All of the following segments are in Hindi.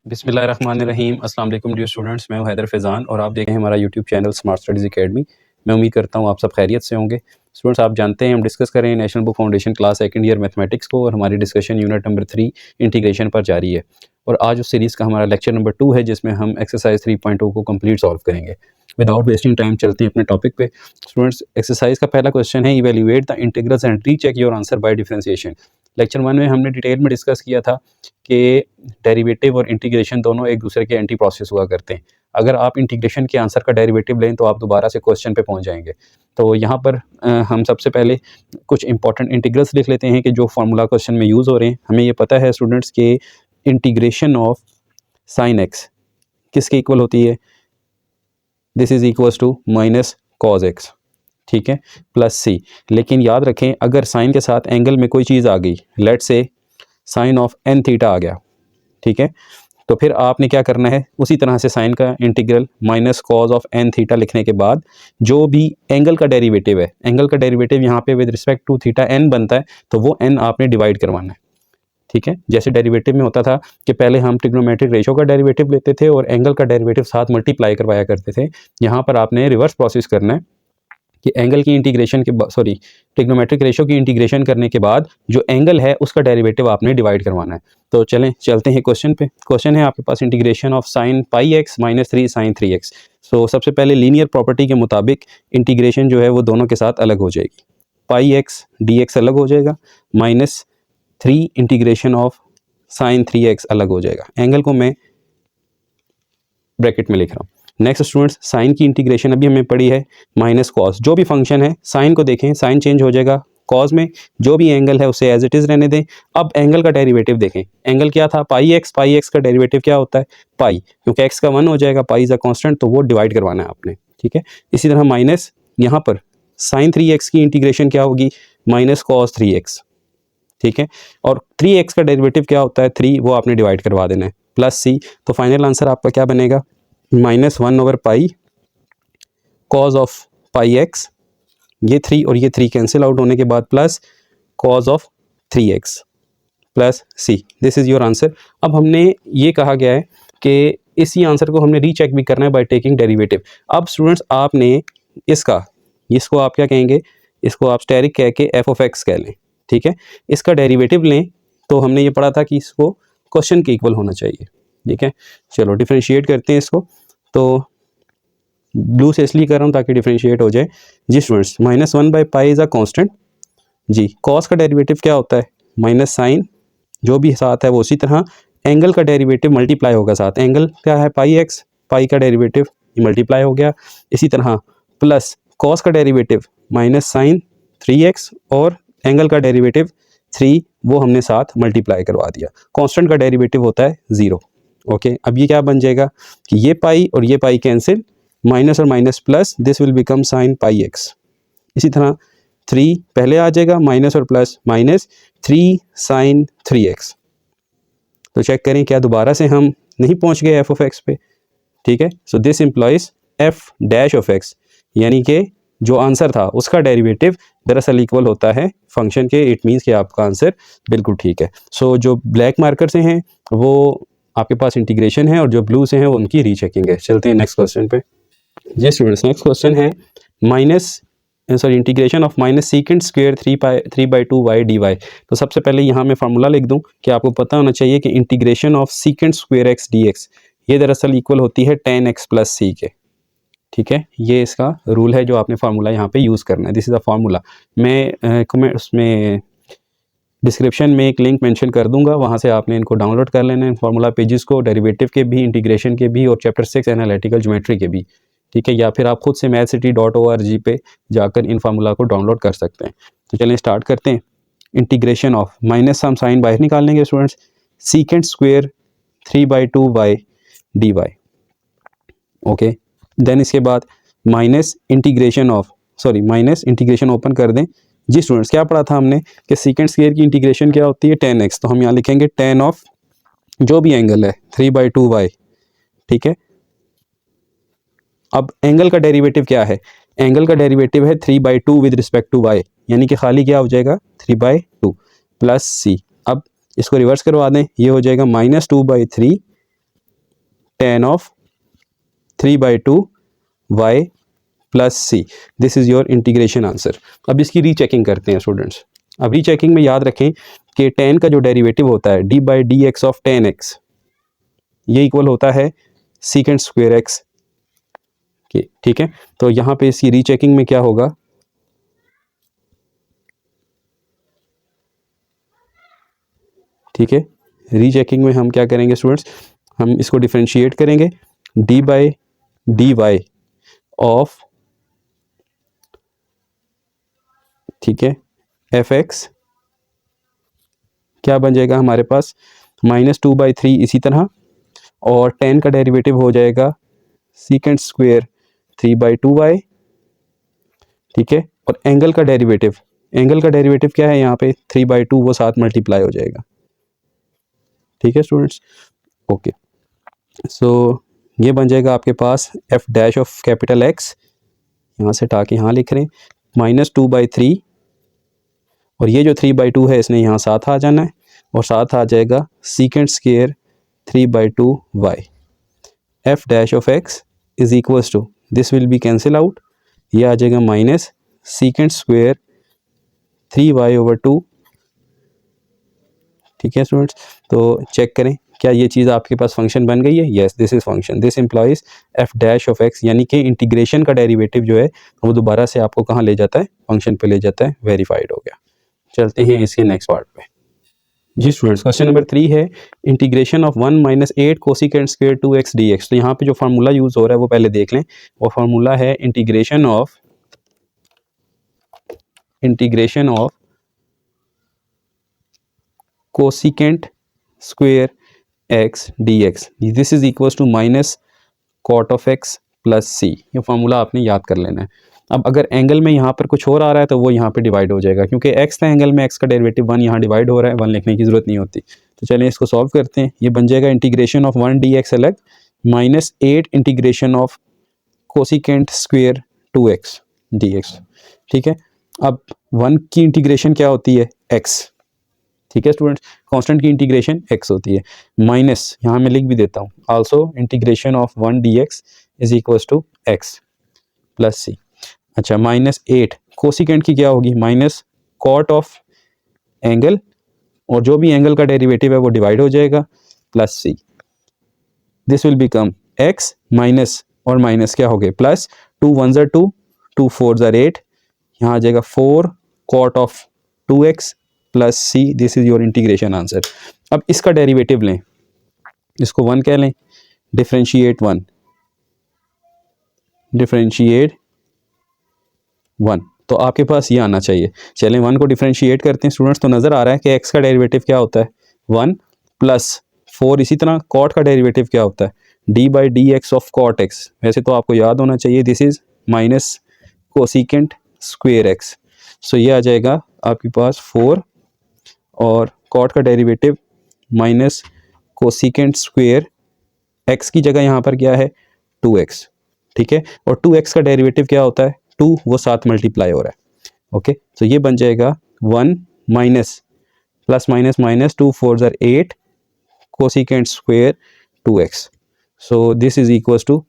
बिस्मिल्लाहिर्रहमानिर्रहीम। अस्सलाम वालेकुम डियर स्टूडेंट्स, मैं हूं हैदर फैज़ान और आप देख रहे हैं हमारा YouTube channel smart studies academy. मैं उम्मीद करता हूं आप सब खैरियत से होंगे। स्टूडेंट्स, आप जानते हैं हम डिस्कस कर रहे हैं national book foundation class second year mathematics को और हमारी डिस्कशन यूनिट नंबर 3 इंटीग्रेशन पर जारी है। और आज उस सीरीज़ का हमारा लेक्चर नंबर 2 है जिसमें हम एक्सरसाइज 3.0 को कंप्लीट सॉल्व करेंगे। विदाउट वेस्टिंग टाइम चलते हैं अपने टॉपिक पे। स्टूडेंट्स, एक्सरसाइज का पहला क्वेश्चन है evaluate the integrals and recheck your answer by differentiation. Lecture 1 में हमने डिटेल में डिस्कस किया था कि डेरिवेटिव और इंटीग्रेशन दोनों एक दूसरे के एंटी प्रोसेस हुआ करते हैं। अगर आप इंटीग्रेशन के आंसर का डेरिवेटिव लें तो आप दोबारा से क्वेश्चन पे पहुंच जाएंगे। तो यहाँ पर हम सबसे पहले कुछ इंपॉर्टेंट इंटीग्रल्स लिख लेते हैं कि जो फार्मूला क्वेश्चन में यूज़ हो रहे हैं। हमें ये पता है स्टूडेंट्स के इंटीग्रेशन ऑफ साइन एक्स किसके इक्वल होती है, this is equals to minus cos x, ठीक है, प्लस सी। लेकिन याद रखें अगर साइन के साथ एंगल में कोई चीज़ आ गई, लेट से साइन ऑफ एन थीटा आ गया, ठीक है, तो फिर आपने क्या करना है, उसी तरह से साइन का integral minus cos of n theta लिखने के बाद जो भी एंगल का डेरिवेटिव है, एंगल का डेरिवेटिव यहाँ पे with respect to theta n बनता है, तो वो एन आपने डिवाइड करवाना है, ठीक है। जैसे डेरिवेटिव में होता था कि पहले हम ट्रिग्नोमेट्रिक रेशो का डेरिवेटिव लेते थे और एंगल का डेरिवेटिव साथ मल्टीप्लाई करवाया करते थे। यहाँ पर आपने रिवर्स प्रोसेस करना है कि एंगल की इंटीग्रेशन के ट्रिग्नोमेट्रिक रेशो की इंटीग्रेशन करने के बाद जो एंगल है उसका डेरिवेटिव आपने डिवाइड करवाना है। तो चलते हैं क्वेश्चन पे। क्वेश्चन है आपके पास integration of sine pi x minus 3 sine 3x। So सबसे पहले लीनियर प्रॉपर्टी के मुताबिक इंटीग्रेशन जो है वो दोनों के साथ अलग हो जाएगी। पाई एक्स डी एक्स अलग हो जाएगा, minus 3 integration of sign 3x अलग हो जाएगा। एंगल को मैं ब्रैकेट में लिख रहा हूँ। नेक्स्ट स्टूडेंट्स, साइन की इंटीग्रेशन अभी हमें पड़ी है माइनस कॉस। जो भी फंक्शन है, साइन को देखें, साइन चेंज हो जाएगा कॉस में, जो भी एंगल है उसे एज इट इज़ रहने दें। अब एंगल का डेरिवेटिव देखें, एंगल क्या था, पाई एक्स का डेरिवेटिव क्या होता है, पाई, क्योंकि एक्स का 1 हो जाएगा, पाई इज अ कांस्टेंट, तो वो डिवाइड करवाना है आपने, ठीक है। इसी तरह माइनस यहाँ पर साइन 3x की इंटीग्रेशन क्या होगी, माइनस कॉस 3x, ठीक है, और 3x का डेरिवेटिव क्या होता है, 3, वो आपने डिवाइड करवा देना है, प्लस सी। तो फाइनल आंसर आपका क्या बनेगा, minus 1 over pi cause of pi x, ये 3 और ये 3 कैंसिल आउट होने के बाद plus cos of 3x plus C. This is your answer. अब हमने ये कहा गया है कि इसी आंसर को हमने रीचेक भी करना है बाय टेकिंग डेरिवेटिव। अब स्टूडेंट्स आपने इसको आप क्या कहेंगे, इसको आप स्टेरिक कह के एफ ऑफ एक्स कह लें, ठीक है। इसका डेरिवेटिव लें तो हमने ये पढ़ा था कि इसको क्वेश्चन के इक्वल होना चाहिए, ठीक है। चलो डिफरेंशिएट करते हैं इसको। तो ब्लू से इसलिए कर रहा हूँ ताकि डिफरेंशिएट हो जाए जी students. Minus 1 by pi is a constant जी। कॉस का डेरिवेटिव क्या होता है, माइनस साइन, जो भी साथ है वो उसी तरह। एंगल का डेरिवेटिव मल्टीप्लाई होगा साथ, एंगल क्या है पाई एक्स, पाई का डेरिवेटिव मल्टीप्लाई हो गया। इसी तरह प्लस कॉस का डेरिवेटिव माइनस साइन 3x और एंगल का डेरिवेटिव 3, वो हमने साथ मल्टीप्लाई करवा दिया। कांस्टेंट का डेरिवेटिव होता है 0, ओके। अब ये क्या बन जाएगा कि ये पाई और ये पाई कैंसिल, माइनस और minus plus, this will become sign pi x. इसी तरह 3 पहले आ जाएगा, माइनस और प्लस, माइनस 3 साइन 3x। तो चेक करें क्या दोबारा से हम नहीं पहुंच गए एफ ऑफ एक्स पे, ठीक है। So this employees F dash of x, यानी कि जो आंसर था उसका डेरिवेटिव दरअसल इक्वल होता है फंक्शन के। इट मीन्स कि आपका आंसर बिल्कुल ठीक है। सो जो ब्लैक मार्कर से हैं वो आपके पास इंटीग्रेशन है और जो ब्लू से हैं वो उनकी रीचेकिंग है। चलते हैं नेक्स्ट क्वेश्चन पे जी स्टूडेंट्स। नेक्स्ट क्वेश्चन है integration of minus सीकेंड square 3/2y dy। तो सबसे पहले यहाँ मैं फार्मूला लिख दूँ कि आपको पता होना चाहिए कि integration of secant square x dx ये दरअसल इक्वल होती है tan x प्लस सी के, ठीक है। ये इसका रूल है जो आपने फार्मूला यहाँ पे यूज़ करना है। This is a formula. मैं उसमें डिस्क्रिप्शन में एक लिंक मेंशन कर दूंगा, वहाँ से आपने इनको डाउनलोड कर लेना है, फार्मूला पेजेस को, डेरिवेटिव के भी, इंटीग्रेशन के भी और चैप्टर 6 एनालिटिकल ज्योमेट्री के भी, ठीक है। या फिर आप खुद से mathcity.org पे जाकर इन फार्मूला को डाउनलोड कर सकते हैं। तो चलिए स्टार्ट करते हैं। इंटीग्रेशन ऑफ, माइनस हम साइन बाहर निकाल लेंगे students, secant square 3/2y dy, okay. Then इसके बाद माइनस इंटीग्रेशन ओपन कर दें जी स्टूडेंट्स। क्या पढ़ा था हमने कि सीकेंड स्क्वायर की इंटीग्रेशन क्या होती है, tan x। तो हम यहाँ लिखेंगे tan ऑफ जो भी एंगल है 3/2y, ठीक है। अब एंगल का डेरिवेटिव क्या है, एंगल का डेरिवेटिव है 3/2 विद रिस्पेक्ट टू y, यानी कि खाली क्या हो जाएगा 3/2 प्लस सी। अब इसको रिवर्स करवा दें, ये हो जाएगा -2/3 tan of 3/2 y plus C, this is your integration answer. अब इसकी रीचेकिंग करते हैं स्टूडेंट्स। अब रीचेकिंग में याद रखें कि tan का जो डेरिवेटिव होता है d/dx ऑफ tan x, ये इक्वल होता है सीकेंट स्क्वायर x के, ठीक है। तो यहाँ पे इसकी रीचेकिंग में क्या होगा, ठीक है, रीचेकिंग में हम क्या करेंगे स्टूडेंट्स, हम इसको डिफरेंशिएट करेंगे d/dy ऑफ, ठीक है, fx क्या बन जाएगा हमारे पास -2/3 इसी तरह, और tan का डेरिवेटिव हो जाएगा सीकेंट स्क्वायर 3/2y, ठीक है। और एंगल का डेरिवेटिव क्या है यहाँ पे 3/2, वो साथ मल्टीप्लाई हो जाएगा, ठीक है स्टूडेंट्स। ओके, सो ये बन जाएगा आपके पास f dash of capital X, यहाँ से टाके यहाँ लिख रहे हैं -2/3, और ये जो 3/2 है इसने यहाँ साथ आ जाना है, और साथ आ जाएगा secant square 3/2y। f dash of x is equals to, this will be cancel out, ये आ जाएगा माइनस सीकेंट स्क्वायर 3y/2, ठीक है स्टूडेंट्स। तो चेक करें क्या ये चीज़ आपके पास फंक्शन बन गई है, yes this is function, this employees f dash of x, यानी कि इंटीग्रेशन का डेरिवेटिव जो है वो दोबारा से आपको कहाँ ले जाता है, फंक्शन पे ले जाता है, वेरीफाइड हो गया। चलते हैं इसके नेक्स्ट पार्ट पे। जी स्टूडेंट्स, क्वेश्चन नंबर 3 है integration of 1 - 8 cosecant square 2x dx। तो यहाँ पे जो फार्मूला यूज़ हो रहा है वो पहले देख लें, वो फार्मूला है integration of cosecant square x dx, this is equals to minus cot of x plus C. ये फार्मूला आपने याद कर लेना है। अब अगर एंगल में यहाँ पर कुछ और आ रहा है तो वो यहाँ पे डिवाइड हो जाएगा, क्योंकि x का एंगल में x का डेरिवेटिव 1 यहाँ डिवाइड हो रहा है, 1 लिखने की ज़रूरत नहीं होती। तो चलिए इसको सॉल्व करते हैं। ये बन जाएगा इंटीग्रेशन ऑफ 1 dx अलग, -8 integration of cosecant square 2x dx, ठीक है। अब 1 की इंटीग्रेशन क्या होती है, x, ठीक है स्टूडेंट्स, कांस्टेंट की इंटीग्रेशन x होती है, माइनस यहाँ मैं लिख भी देता हूँ, also integration of 1 dx is equals to x plus C. अच्छा, -8 कोसिकेंट की क्या होगी, माइनस कॉट ऑफ एंगल, और जो भी एंगल का डेरिवेटिव है वो डिवाइड हो जाएगा, plus C, this will become x minus और माइनस क्या हो गए प्लस, 2 1 ज़ा 2, 2 4 ज़ा 8, यहाँ आ जाएगा 4 cot of 2x plus C, this is your integration answer. अब इसका डेरिवेटिव लें, इसको 1 कह लें, डिफरेंशिएट 1, तो आपके पास ये आना चाहिए। चलें 1 को डिफरेंशिएट करते हैं स्टूडेंट्स, तो नज़र आ रहा है कि x का डेरिवेटिव क्या होता है 1 प्लस 4, इसी तरह कॉट का डेरिवेटिव क्या होता है d/dx ऑफ कॉट x, वैसे तो आपको याद होना चाहिए, this is minus cosecant square x। सो ये आ जाएगा आपके पास 4, और कॉट का derivative minus cosecant square x की जगह यहाँ पर क्या है 2x, ठीक है। और 2x का डेरिवेटिव क्या होता है 2, वो साथ मल्टीप्लाई हो रहा है, ओके। तो ये बन जाएगा 1 माइनस प्लस माइनस माइनस 2 4 ज़ा 8 cosecant square 2x, so this is equals to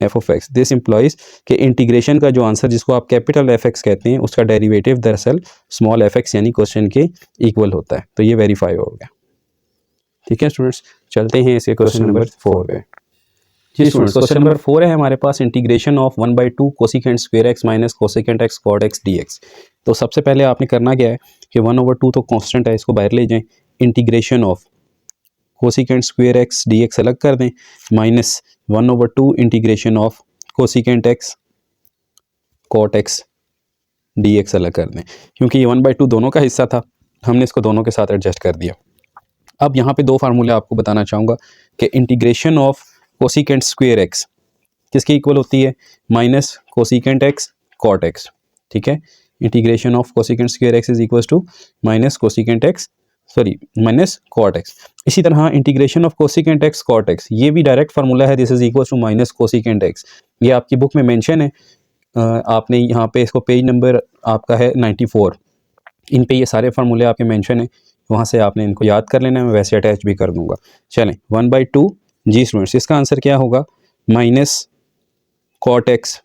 f of x। This implies कि इंटीग्रेशन का जो आंसर जिसको आप कैपिटल fx कहते हैं उसका डेरिवेटिव दरअसल स्मॉल fx यानी क्वेश्चन के इक्वल होता है। तो ये वेरीफाई हो गया, ठीक है स्टूडेंट्स। चलते हैं इसके क्वेश्चन नंबर 4 पे। जी स्टूडेंट्स, क्वेश्चन नंबर 4 है हमारे पास integration of 1/2 cosecant square x minus cosecant x cot x dx। तो सबसे पहले आपने करना क्या है कि 1/2 तो कांस्टेंट है, इसको बाहर ले जाएं, integration of cosecant square x dx अलग कर दें, minus 1/2 integration of cosecant x cot x dx अलग कर दें, क्योंकि ये 1/2 दोनों का हिस्सा था, हमने इसको दोनों के साथ एडजस्ट कर दिया। अब यहाँ पे दो फार्मूले आपको बताना चाहूँगा कि integration of cosecant square x किसकी इक्वल होती है, minus cosecant x cot x, ठीक है। Integration of cosecant square x is equal to minus cosecant x, sorry minus cot x। इसी तरह integration of cosecant x cot x, ये भी डायरेक्ट फार्मूला है, this is equal to minus cosecant x। ये आपकी बुक में मेंशन है, आपने यहाँ पे इसको पेज नंबर आपका है 94, इन पे ये सारे फार्मूले आपके मेंशन है, वहाँ से आपने इनको याद कर लेना है, मैं वैसे अटैच भी कर दूंगा। चलें 1/2 जी स्टूडेंट्स, इसका आंसर क्या होगा? Minus cot x.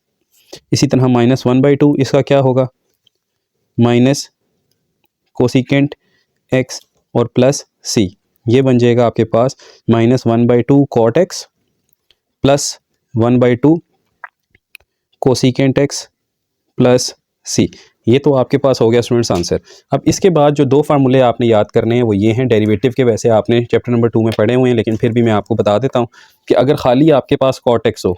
इसी तरह -1/2 इसका क्या होगा? माइनस कोसिकेंट एक्स और प्लस सी। ये बन जाएगा आपके पास -1/2 cot x plus 1/2 cosecant x plus C. ये तो आपके पास हो गया स्टूडेंट्स आंसर। अब इसके बाद जो दो फार्मूले आपने याद करने हैं वो ये हैं डेरिवेटिव के। वैसे आपने चैप्टर नंबर 2 में पढ़े हुए हैं, लेकिन फिर भी मैं आपको बता देता हूँ कि अगर खाली आपके पास कॉट एक्स हो,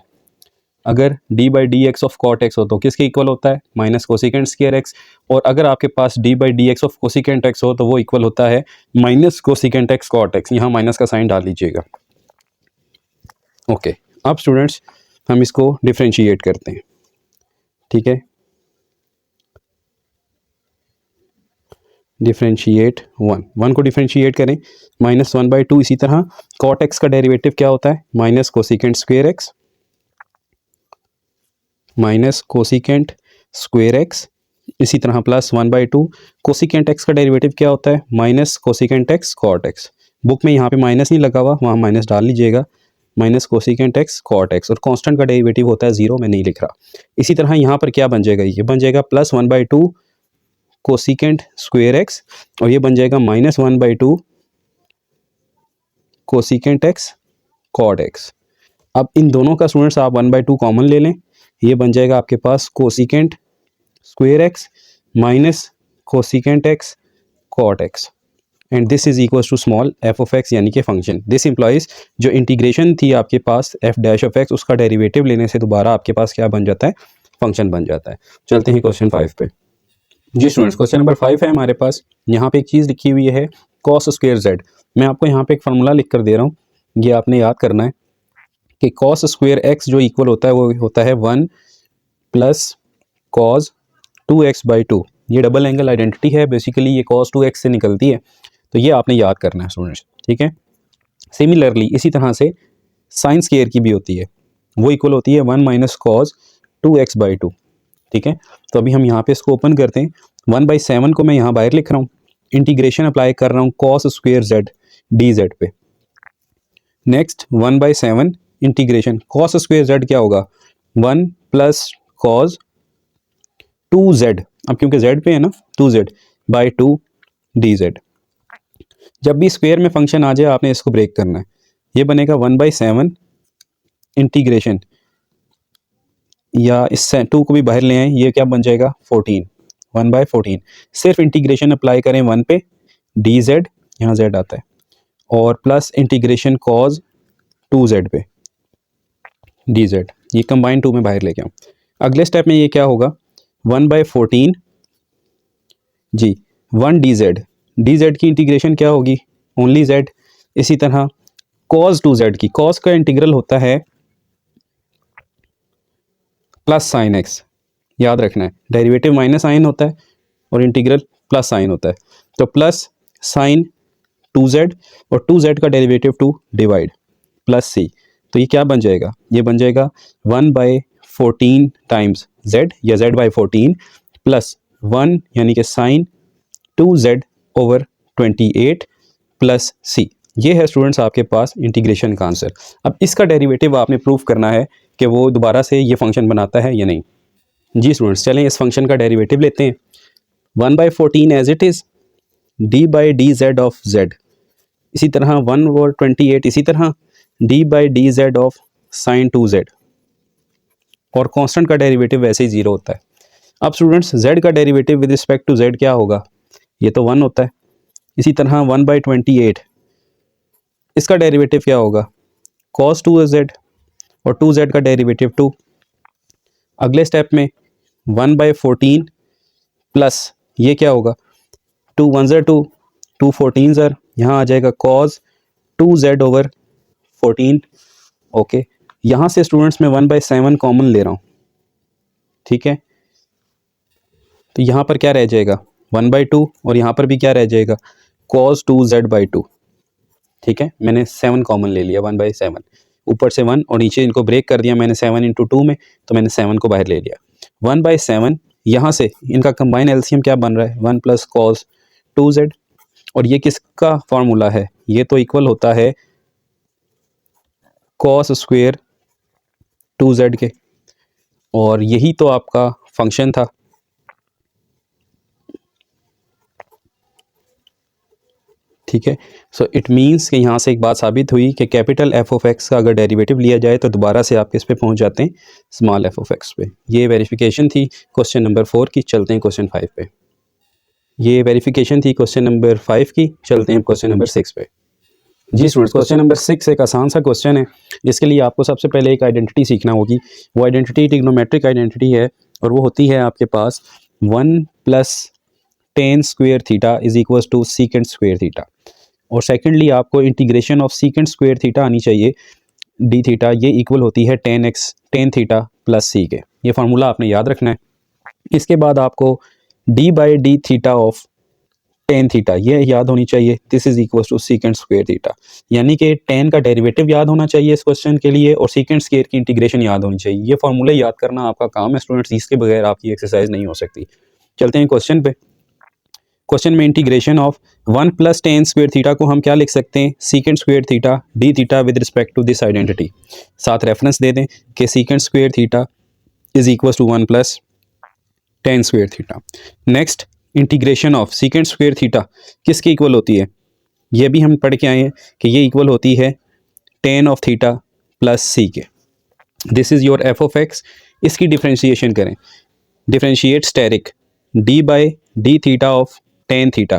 अगर d/dx ऑफ कॉट एक्स हो तो किसके इक्वल होता है? Minus cosecant square x. और अगर आपके पास d/dx ऑफ कोसिकेंट एक्स हो तो वो इक्वल होता है minus cosecant x cot x. यहाँ माइनस का साइन डाल लीजिएगा। ओके, अब स्टूडेंट्स हम इसको डिफ्रेंशिएट करते हैं। ठीक है, डिफ्रेंशिएट वन को डिफ्रेंशिएट करें, -1/2। इसी तरह कॉट एक्स का डेरिवेटिव क्या होता है? Minus cosecant square x, minus cosecant square x. इसी तरह प्लस 1/2 कोसिकेंट एक्स का डेरिवेटिव क्या होता है? Minus cosecant x cot x. Book में यहाँ पे माइनस नहीं लगा हुआ, वहाँ माइनस डाल लीजिएगा। Minus cosecant x cot x, और कांस्टेंट का डेरिवेटिव होता है 0, मैं नहीं लिख रहा। इसी तरह यहाँ पर क्या बन जाएगा? ये बन जाएगा प्लस 1/2 कोसिकेंट स्क्वायर एक्स, और ये बन जाएगा -1/2 कोसिकेंट एक्स कॉट एक्स। अब इन दोनों का स्टूडेंट्स आप 1/2 कॉमन ले लें, ये बन जाएगा आपके पास cosecant square x minus cosecant x cot x, and this is equal to small f of x, यानी कि फंक्शन। दिस इम्प्लॉइज जो इंटीग्रेशन थी आपके पास एफ डैश ऑफ एक्स, उसका डेरिवेटिव लेने से दोबारा आपके पास क्या बन जाता है? फंक्शन बन जाता है। चलते हैं क्वेश्चन 5 पे। जी स्टूडेंट्स, क्वेश्चन नंबर 5 है हमारे पास। यहाँ पे एक चीज़ लिखी हुई है कॉस स्क्वायर जेड। मैं आपको यहाँ पे एक फार्मूला लिख कर दे रहा हूँ, ये आपने याद करना है कि कॉस स्क्वायर एक्स जो इक्वल होता है वो होता है 1 प्लस कॉस 2x/2। ये डबल एंगल आइडेंटिटी है, बेसिकली ये cos 2x से निकलती है, तो ये आपने याद करना है स्टूडेंट्स। ठीक है, सिमिलरली इसी तरह से साइन स्क्वायर की भी होती है, वो इक्वल होती है 1 माइनस कॉस 2x/2। ठीक है, तो अभी हम यहाँ पे इसको ओपन करते हैं। 1/7 को मैं यहाँ बाहर लिख रहा हूँ, इंटीग्रेशन अप्लाई कर रहा हूँ कॉस स्क्वायर जेड dz पे। Next 1/7 integration cos square Z क्या होगा? 1 प्लस कॉस 2z, अब क्योंकि z पे है ना, 2z/2 dz। जब भी स्क्वायर में फंक्शन आ जाए आपने इसको ब्रेक करना है, ये बनेगा 1/7 इंटीग्रेशन, या इस 2 को भी बाहर ले आए, ये क्या बन जाएगा? 14, 1/14। सिर्फ इंटीग्रेशन अप्लाई करें 1 पे, dz, यहाँ z आता है, और प्लस इंटीग्रेशन कॉस 2z पे dz, ये कंबाइन 2 में बाहर लेके आऊँ। अगले स्टेप में ये क्या होगा? 1/14 जी 1 dz की इंटीग्रेशन क्या होगी? Only z। इसी तरह cos 2z की, cos का इंटीग्रल होता है प्लस साइन x, याद रखना है, डेरिवेटिव माइनस साइन होता है और इंटीग्रल प्लस साइन होता है, तो प्लस साइन 2z और 2z का डेरिवेटिव 2 डिवाइड प्लस c, तो ये क्या बन जाएगा? ये बन जाएगा 1/14 टाइम्स z या z/14 प्लस 1 यानी कि साइन 2z/28 प्लस c। ये है स्टूडेंट्स आपके पास इंटीग्रेशन का आंसर। अब इसका डेरिवेटिव आपने प्रूफ करना है कि वो दोबारा से ये फंक्शन बनाता है या नहीं। जी स्टूडेंट्स, चलें इस फंक्शन का डेरिवेटिव लेते हैं। 1/14 as it is d/dz of z, इसी तरह 1/28 इसी तरह d/dz ऑफ साइन 2z, और कांस्टेंट का डेरिवेटिव वैसे ही 0 होता है। अब स्टूडेंट्स z का derivative with respect to z क्या होगा? ये तो 1 होता है। इसी तरह 1/28 इसका डेरिवेटिव क्या होगा? cos 2z, और 2z का डेरिवेटिव 2। अगले स्टेप में 1/14 प्लस ये क्या होगा? 2 1 2, 2 14 यहाँ आ जाएगा cos 2z/14। ओके, यहाँ से स्टूडेंट्स मैं 1/7 कॉमन ले रहा हूँ। ठीक है, तो यहाँ पर क्या रह जाएगा? 1/2, और यहाँ पर भी क्या रह जाएगा? cos 2z/2। ठीक है, मैंने 7 कॉमन ले लिया, 1/7, ऊपर से 1 और नीचे इनको ब्रेक कर दिया मैंने 7 × 2 में, तो मैंने 7 को बाहर ले लिया। 1/7 यहाँ से इनका कंबाइन एलसीएम क्या बन रहा है? 1 प्लस cos 2z, और ये किसका फार्मूला है? ये तो इक्वल होता है कॉस स्क्वायर 2z के, और यही तो आपका फंक्शन था। ठीक है, सो इट मीन्स कि यहाँ से एक बात साबित हुई कि कैपिटल एफ ऑफ एक्स का अगर डेरिवेटिव लिया जाए तो दोबारा से आप किस पे पहुँच जाते हैं, स्मॉल एफ ऑफ एक्स पे। ये वेरिफिकेशन थी क्वेश्चन नंबर 4 की। चलते हैं क्वेश्चन 5 पे। ये वेरिफिकेशन थी क्वेश्चन नंबर 5 की। चलते हैं क्वेश्चन नंबर 6 पे। जी स्टूडेंट्स, क्वेश्चन नंबर 6 एक आसान सा क्वेश्चन है। इसके लिए आपको सबसे पहले एक आइडेंटिटी सीखना होगी। वो आइडेंटिटी ट्रिग्नोमेट्रिक आइडेंटिटी है, और वो होती है आपके पास 1 + tan square theta is equal to secant square theta. और सेकेंडली आपको integration of secant square theta आनी चाहिए, डी थीटा, ये इक्वल होती है tan थीटा प्लस सी के। ये फार्मूला आपने याद रखना है। इसके बाद आपको d/d theta of tan theta ये याद होनी चाहिए। This is equal to secant square theta, यानी कि tan का डेरिवेटिव याद होना चाहिए इस क्वेश्चन के लिए, और सीकेंट स्क्वायर की इंटीग्रेशन याद होनी चाहिए। ये फार्मूले याद करना आपका काम है स्टूडेंट्स, इसके बगैर आपकी एक्सरसाइज नहीं हो सकती। चलते हैं क्वेश्चन पे। क्वेश्चन में integration of 1 + tan square theta को हम क्या लिख सकते हैं, secant square theta D theta with respect to this identity. साथ रेफरेंस दे दें कि secant square theta is equal to 1 + tan square theta. Next, integration of secant square theta किसकी इक्वल होती है, ये भी हम पढ़ के आए हैं कि ये इक्वल होती है tan of theta plus c के। This is your F of x. इसकी डिफ्रेंशिएशन करें, डिफ्रेंशिएट स्टेरिक d/d theta of tan theta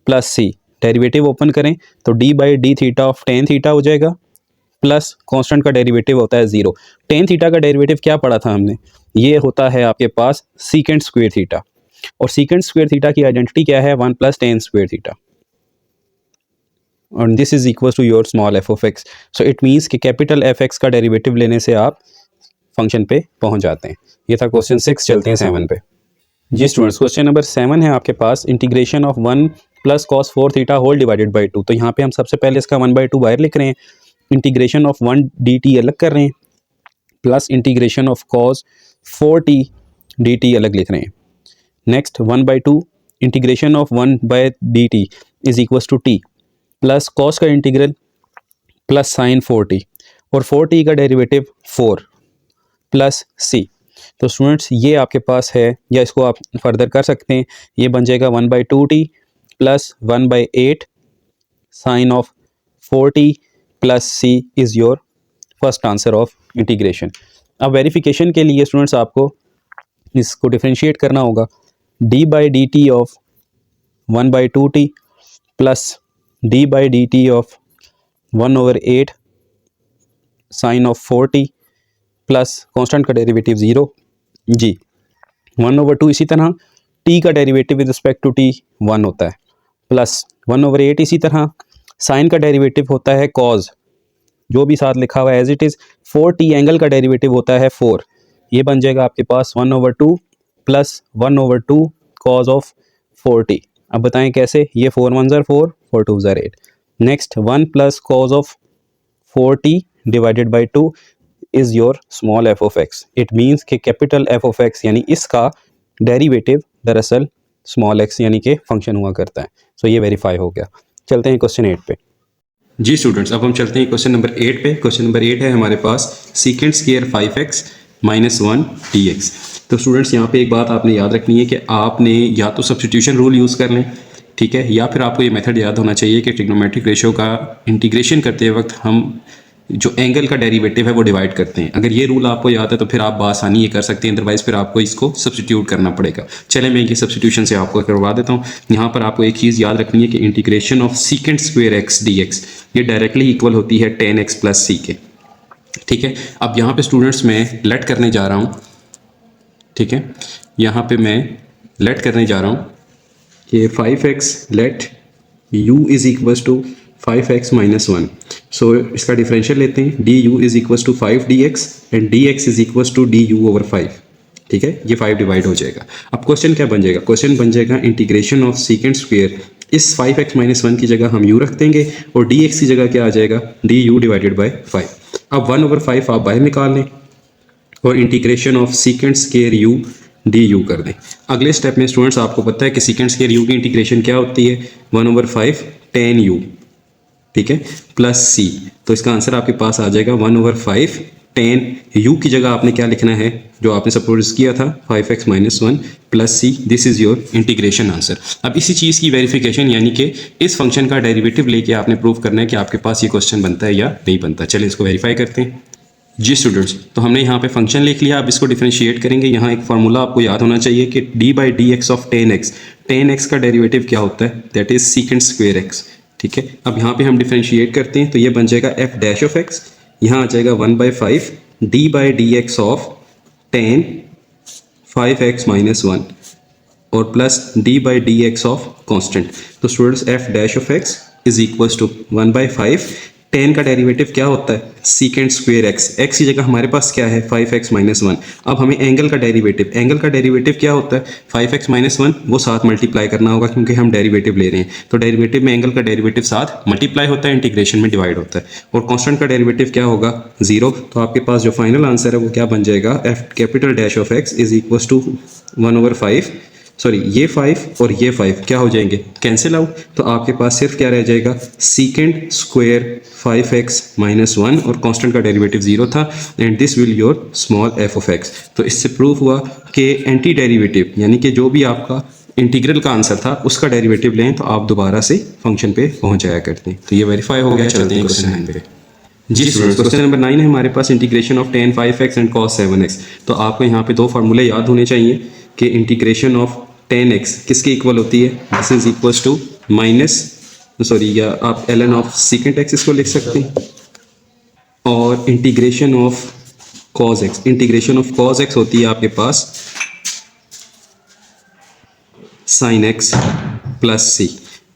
plus C. Derivative open करें तो d/d theta of tan theta हो जाएगा, प्लस कांस्टेंट का डेरिवेटिव होता है 0। tan थीटा का डेरिवेटिव क्या पढ़ा था हमने, ये होता है आपके पास सीकेंट स्क्वायर थीटा, और सीकेंट स्क्वायर थीटा की आइडेंटिटी क्या है, 1 + tan स्क्वायर थीटा, और this is equal to your small f of x. So it means कि कैपिटल एफ एक्स का डेरिवेटिव लेने से आप फंक्शन पे पहुंच जाते हैं। ये था क्वेश्चन 6। चलते हैं 7 पे। जी स्टूडेंट्स, क्वेश्चन नंबर 7 है आपके पास, integration of 1 + cos 4 theta whole divided by 2। तो यहाँ पे हम सबसे पहले इसका 1/2 बाहर लिख रहे हैं, इंटीग्रेशन ऑफ 1 dt अलग कर रहे हैं, plus integration of cos 4t dt अलग लिख रहे हैं। Next 1/2 integration of 1/dt is equal to t, plus cos का इंटीग्रल प्लस sin 4t, और 4t का डेरिवेटिव 4 प्लस c। तो स्टूडेंट्स ये आपके पास है, या इसको आप फर्दर कर सकते हैं, ये बन जाएगा 1/2t plus 1/8 sine of 4t plus c is your first answer of integration. अब वेरिफिकेशन के लिए स्टूडेंट्स आपको इसको डिफ्रेंशिएट करना होगा, d/dt of 1/2t plus d/dt of 1/8 sine of 4t plus constant का डेरिवेटिव 0 जी 1/2। इसी तरह t का derivative with respect to t 1 होता है, प्लस 1/8। इसी तरह साइन का डेरिवेटिव होता है cos, जो भी साथ लिखा हुआ है as it is. 4t angle का डेरिवेटिव होता है 4, ये बन जाएगा आपके पास 1/2 प्लस 1/2 cos ऑफ 4t। अब बताएं कैसे, ये 4 1 ज़र 4, 4 2 ज़र 8। Next 1 + cos of 4t divided by 2 is your small f of x. It means कि कैपिटल एफ ऑफ एक्स यानी इसका डेरिवेटिव दरअसल स्मॉल एक्स यानी कि फंक्शन हुआ करता है। सो ये वेरीफाई हो गया। चलते हैं क्वेश्चन 8 पे। जी स्टूडेंट्स, अब हम चलते हैं क्वेश्चन नंबर 8 पे। क्वेश्चन नंबर 8 है हमारे पास, सीकेंट स्क्वायर 5x - 1 dx। तो स्टूडेंट्स यहाँ पे एक बात आपने याद रखनी है कि आपने या तो सब्स्टिट्यूशन रूल यूज़ कर लें, ठीक है, या फिर आपको ये मेथड याद होना चाहिए कि ट्रिग्नोमेट्रिक रेशियो का इंटीग्रेशन करते वक्त हम जो एंगल का डेरिवेटिव है वो डिवाइड करते हैं। अगर ये रूल आपको याद है तो फिर आप बासानी ये कर सकते हैं, अदरवाइज फिर आपको इसको सब्स्टिट्यूट करना पड़ेगा। चले मैं ये सब्स्टिट्यूशन से आपको करवा देता हूँ। यहाँ पर आपको एक चीज़ याद रखनी है कि integration of secant square x dx ये डायरेक्टली इक्वल होती है tan x प्लस c के, ठीक है। अब यहाँ पे स्टूडेंट्स मैं लेट करने जा रहा हूँ, ठीक है, यहाँ पे मैं लेट करने जा रहा हूँ कि 5x let u is equal to 5x - 1। So इसका डिफरेंशियल लेते हैं, du is equal to 5 dx and dx is equal to du/5, ठीक है। ये 5 डिवाइड हो जाएगा। अब क्वेश्चन क्या बन जाएगा, क्वेश्चन बन जाएगा इंटीग्रेशन ऑफ सीकेंट स्क्वायर। इस 5x - 1 की जगह हम u रख देंगे और dx की जगह क्या आ जाएगा, du डिवाइडेड बाई 5। अब 1/5 आप बाहर निकाल लें और integration of secant square u du कर दें। अगले स्टेप में स्टूडेंट्स आपको पता है कि सीकेंट स्क्वायर u की इंटीग्रेशन क्या होती है, 1/5 tan u ठीक है, प्लस सी। तो इसका आंसर आपके पास आ जाएगा 1/5 tan u की जगह आपने क्या लिखना है जो आपने सपोज किया था 5x - 1 plus C. This is your integration answer. अब इसी चीज़ की वेरिफिकेशन यानी कि इस फंक्शन का डेरिवेटिव लेके आपने प्रूव करना है कि आपके पास ये क्वेश्चन बनता है या नहीं बनता। चलिए इसको वेरीफाई करते हैं। जी स्टूडेंट्स, तो हमने यहाँ पे फंक्शन लिख लिया। अब इसको डिफरेंशिएट करेंगे। यहाँ एक फार्मूला आपको याद होना चाहिए कि d/dx ऑफ tan x का डेरिवेटिव क्या होता है, that is secant square x। ठीक है, अब यहाँ पे हम डिफरेंशिएट करते हैं तो ये बन जाएगा f' ऑफ x, यहाँ आ जाएगा 1/5 d/dx ऑफ tan 5x - 1 और प्लस d/dx ऑफ कांस्टेंट। तो students f' of x is equals to 1/5 tan का डेरिवेटिव क्या होता है secant square x। x की जगह हमारे पास क्या है 5x - 1। अब हमें एंगल का डेरिवेटिव क्या होता है 5x - 1, वो साथ मल्टीप्लाई करना होगा क्योंकि हम डेरिवेटिव ले रहे हैं। तो डेरिवेटिव में एंगल का डेरिवेटिव साथ मल्टीप्लाई होता है, इंटीग्रेशन में डिवाइड होता है। और कांस्टेंट का डेरिवेटिव क्या होगा 0। तो आपके पास जो फाइनल आंसर है वो क्या बन जाएगा f' of x is equals to 1/5। Sorry, ये 5 और ये 5 क्या हो जाएंगे कैंसिल आउट। तो आपके पास सिर्फ क्या रह जाएगा secant square 5x - 1 और कांस्टेंट का डेरिवेटिव 0 था। And this will your small f of x। तो इससे प्रूव हुआ कि एंटी डेरिवेटिव यानी कि जो भी आपका इंटीग्रल का आंसर था उसका डेरिवेटिव लें तो आप दोबारा से फंक्शन पे पहुंच जाया करते हैं। तो ये वेरीफाई हो गया। चलते हैं क्वेश्चन 9 पे। जी स्टूडेंट्स, क्वेश्चन नंबर 9 है हमारे पास integration of tan 5x and cos 7x। तो आपको यहाँ पे दो फार्मूले याद होने चाहिए कि इंटीग्रेशन ऑफ tan x किसके इक्वल होती है, दिस इज इक्वल्स टू या आप ln ऑफ secant x इसको लिख सकते हैं। और इंटीग्रेशन ऑफ cos x होती है आपके पास sin x प्लस c।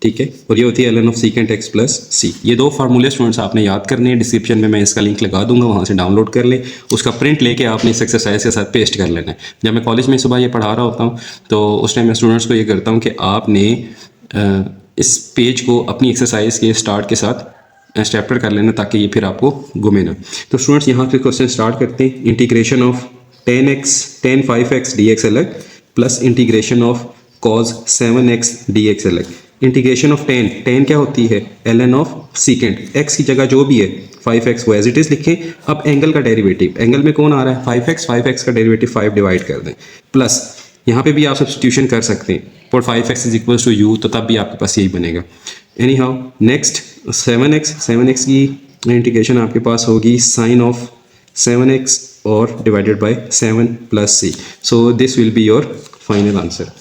ठीक है, और ये होती है ln of secant x plus c। ये दो फार्मूले स्टूडेंट्स आपने याद करने हैं। डिस्क्रिप्शन में मैं इसका लिंक लगा दूंगा, वहाँ से डाउनलोड कर लें। उसका प्रिंट लेके आपने इस एक्सरसाइज के साथ पेस्ट कर लेना है। जब मैं कॉलेज में सुबह ये पढ़ा रहा होता हूँ तो उस टाइम मैं स्टूडेंट्स को ये करता हूँ कि आपने इस पेज को अपनी एक्सरसाइज के स्टार्ट के साथ स्टेपलर कर लेना ताकि ये फिर आपको घूमे ना। तो स्टूडेंट्स यहाँ पे क्वेश्चन स्टार्ट करते हैं। Integration of tan 5x dx अलग plus integration of cos 7x dx अलग। इंटीग्रेशन ऑफ tan क्या होती है ln ऑफ secant x की जगह जो भी है 5x वो एज इट इज लिखें। अब एंगल का डेरिवेटिव, एंगल में कौन आ रहा है 5x का डेरिवेटिव 5 डिवाइड कर दें प्लस यहाँ पे भी आप सब्स्टिट्यूशन कर सकते हैं for 5x is equals to u, तो तब भी आपके पास यही बनेगा। एनी हाउ नेक्स्ट 7x की इंटीग्रेशन आपके पास होगी साइन ऑफ 7x और divided by 7 plus c। So this will be your final answer.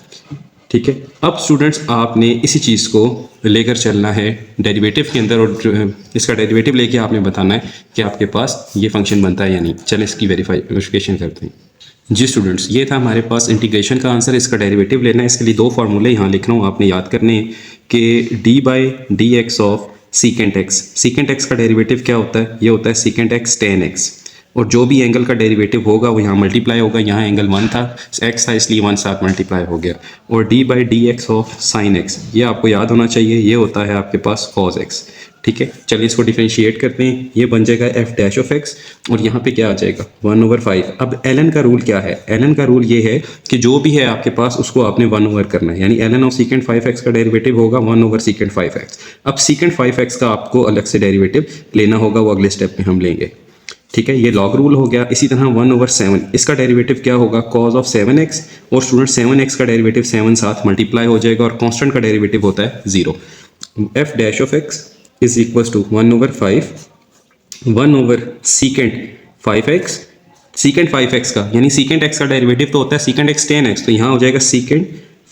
ठीक है, अब स्टूडेंट्स आपने इसी चीज़ को लेकर चलना है डेरिवेटिव के अंदर और इसका डेरिवेटिव लेके आपने बताना है कि आपके पास ये फंक्शन बनता है या नहीं। चलें इसकी वेरिफिकेशन करते हैं। जी स्टूडेंट्स, ये था हमारे पास इंटीग्रेशन का आंसर। इसका डेरिवेटिव लेना है, इसके लिए दो फार्मूले यहाँ लिख रहा हूँ, आपने याद करने हैं कि d/dx ऑफ secant x का डेरिवेटिव क्या होता है, ये होता है secant x tan x। और जो भी एंगल का डेरिवेटिव होगा वो यहाँ मल्टीप्लाई होगा। यहाँ एंगल 1 था, x था, इसलिए 1 साथ मल्टीप्लाई हो गया। और d/dx ऑफ sin x ये आपको याद होना चाहिए, ये होता है आपके पास cos x। ठीक है, चलिए इसको डिफरेंशिएट करते हैं। ये बन जाएगा f' ऑफ x और यहाँ पे क्या आ जाएगा 1/5। अब ln का रूल क्या है, ln का रूल ये है कि जो भी है आपके पास उसको आपने 1/, करना है। यानी ln ऑफ secant 5x का डेरिवेटिव होगा 1/secant 5x। अब secant 5x का आपको अलग से डेरिवेटिव लेना होगा, वो अगले स्टेप में हम लेंगे। ठीक है, ये लॉग रूल हो गया। इसी तरह 1/7 इसका डेरिवेटिव क्या होगा cos ऑफ 7x और स्टूडेंट 7x का डेरिवेटिव 7 साथ मल्टीप्लाई हो जाएगा और कांस्टेंट का डेरिवेटिव होता है 0। f' of x is equals to 1/5 1/secant 5x। secant 5x का यानी secant x का डेरिवेटिव तो होता है secant x tan x, तो यहाँ हो जाएगा secant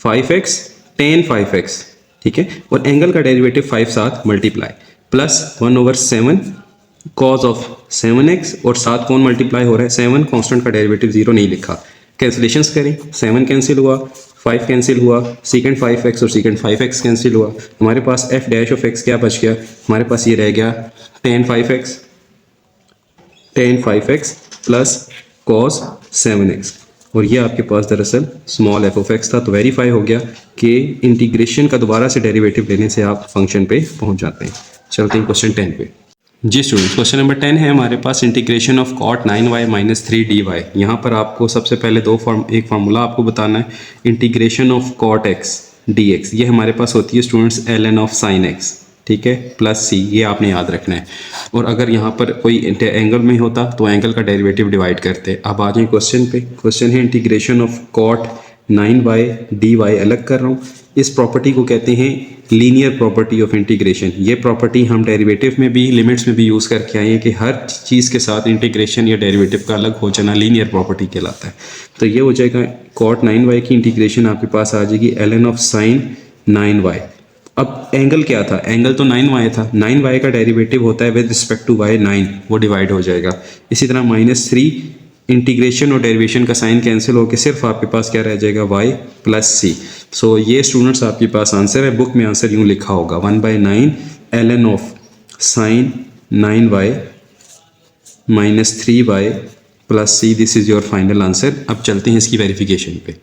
5x tan 5x। ठीक है, और एंगल का डेरिवेटिव 5 साथ multiply plus 1/7 cos of 7x और साथ कौन मल्टीप्लाई हो रहा है 7, कांस्टेंट का डेरिवेटिव 0 नहीं लिखा। कैंसिलेशंस करें, 7 कैंसिल हुआ, 5 कैंसिल हुआ, secant 5x और secant 5x कैंसिल हुआ। हमारे पास f' ऑफ x क्या बच गया, हमारे पास ये रह गया tan 5x plus cos 7x और ये आपके पास दरअसल स्मॉल f ऑफ x था। तो वेरीफाई हो गया कि इंटीग्रेशन का दोबारा से डेरिवेटिव लेने से आप फंक्शन पे पहुंच जाते हैं। चलते हैं क्वेश्चन 10 पे। जी स्टूडेंट्स, क्वेश्चन नंबर 10 है हमारे पास integration of cot 9y - 3dy। यहाँ पर आपको सबसे पहले एक फार्मूला आपको बताना है। Integration of cot x dx ये हमारे पास होती है students ln of sin x। ठीक है, प्लस सी, ये आपने याद रखना है। और अगर यहाँ पर कोई एंगल में होता तो एंगल का डेरिवेटिव डिवाइड करते। अब आ जाए क्वेश्चन पे। क्वेश्चन है integration of cot 9y dy अलग कर रहा हूँ। इस प्रॉपर्टी को कहते हैं लीनियर प्रॉपर्टी ऑफ इंटीग्रेशन। ये प्रॉपर्टी हम डेरिवेटिव में भी, लिमिट्स में भी यूज़ करके आए हैं कि हर चीज़ के साथ इंटीग्रेशन या डेरिवेटिव का अलग हो जाना लीनियर प्रॉपर्टी कहलाता है। तो ये हो जाएगा कॉट 9y की इंटीग्रेशन आपके पास आ जाएगी ln ऑफ साइन 9y। अब एंगल क्या था? एंगल तो 9y था। 9y का डेरिवेटिव होता है विद रिस्पेक्ट टू y 9, वो डिवाइड हो जाएगा। इसी तरह -3 इंटीग्रेशन और डेरिवेशन का साइन कैंसिल होकर सिर्फ आपके पास क्या रह जाएगा? y plus C. सो ये स्टूडेंट्स आपके पास आंसर है। बुक में आंसर यूँ लिखा होगा 1/9 ln of sine 9y -3y plus C. This is your final answer. अब चलते हैं इसकी वेरिफिकेशन पे।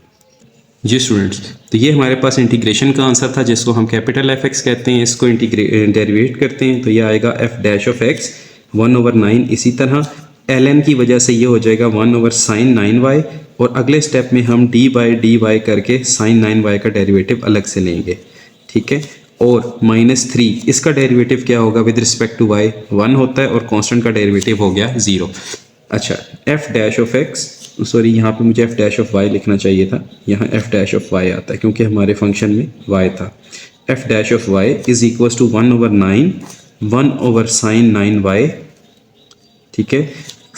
जी स्टूडेंट्स, तो ये हमारे पास इंटीग्रेशन का आंसर था जिसको हम कैपिटल एफ एक्स कहते हैं। इसको डेरिवेट करते हैं तो ये आएगा एफ डैश ऑफ एक्स 1/9। इसी तरह ln की वजह से ये हो जाएगा 1/sin 9y। और अगले स्टेप में हम d/dy करके sin 9y का डेरिवेटिव अलग से लेंगे, ठीक है। और -3 इसका डेरिवेटिव क्या होगा विद रिस्पेक्ट टू y? 1 होता है और कांस्टेंट का डेरिवेटिव हो गया 0। अच्छा, F dash of x, sorry यहाँ पे मुझे एफ डैश ऑफ वाई लिखना चाहिए था, यहाँ एफ डैश ऑफ वाई आता है क्योंकि हमारे फंक्शन में वाई था। F dash of y is equal to 1/9 1/sin 9y, ठीक है।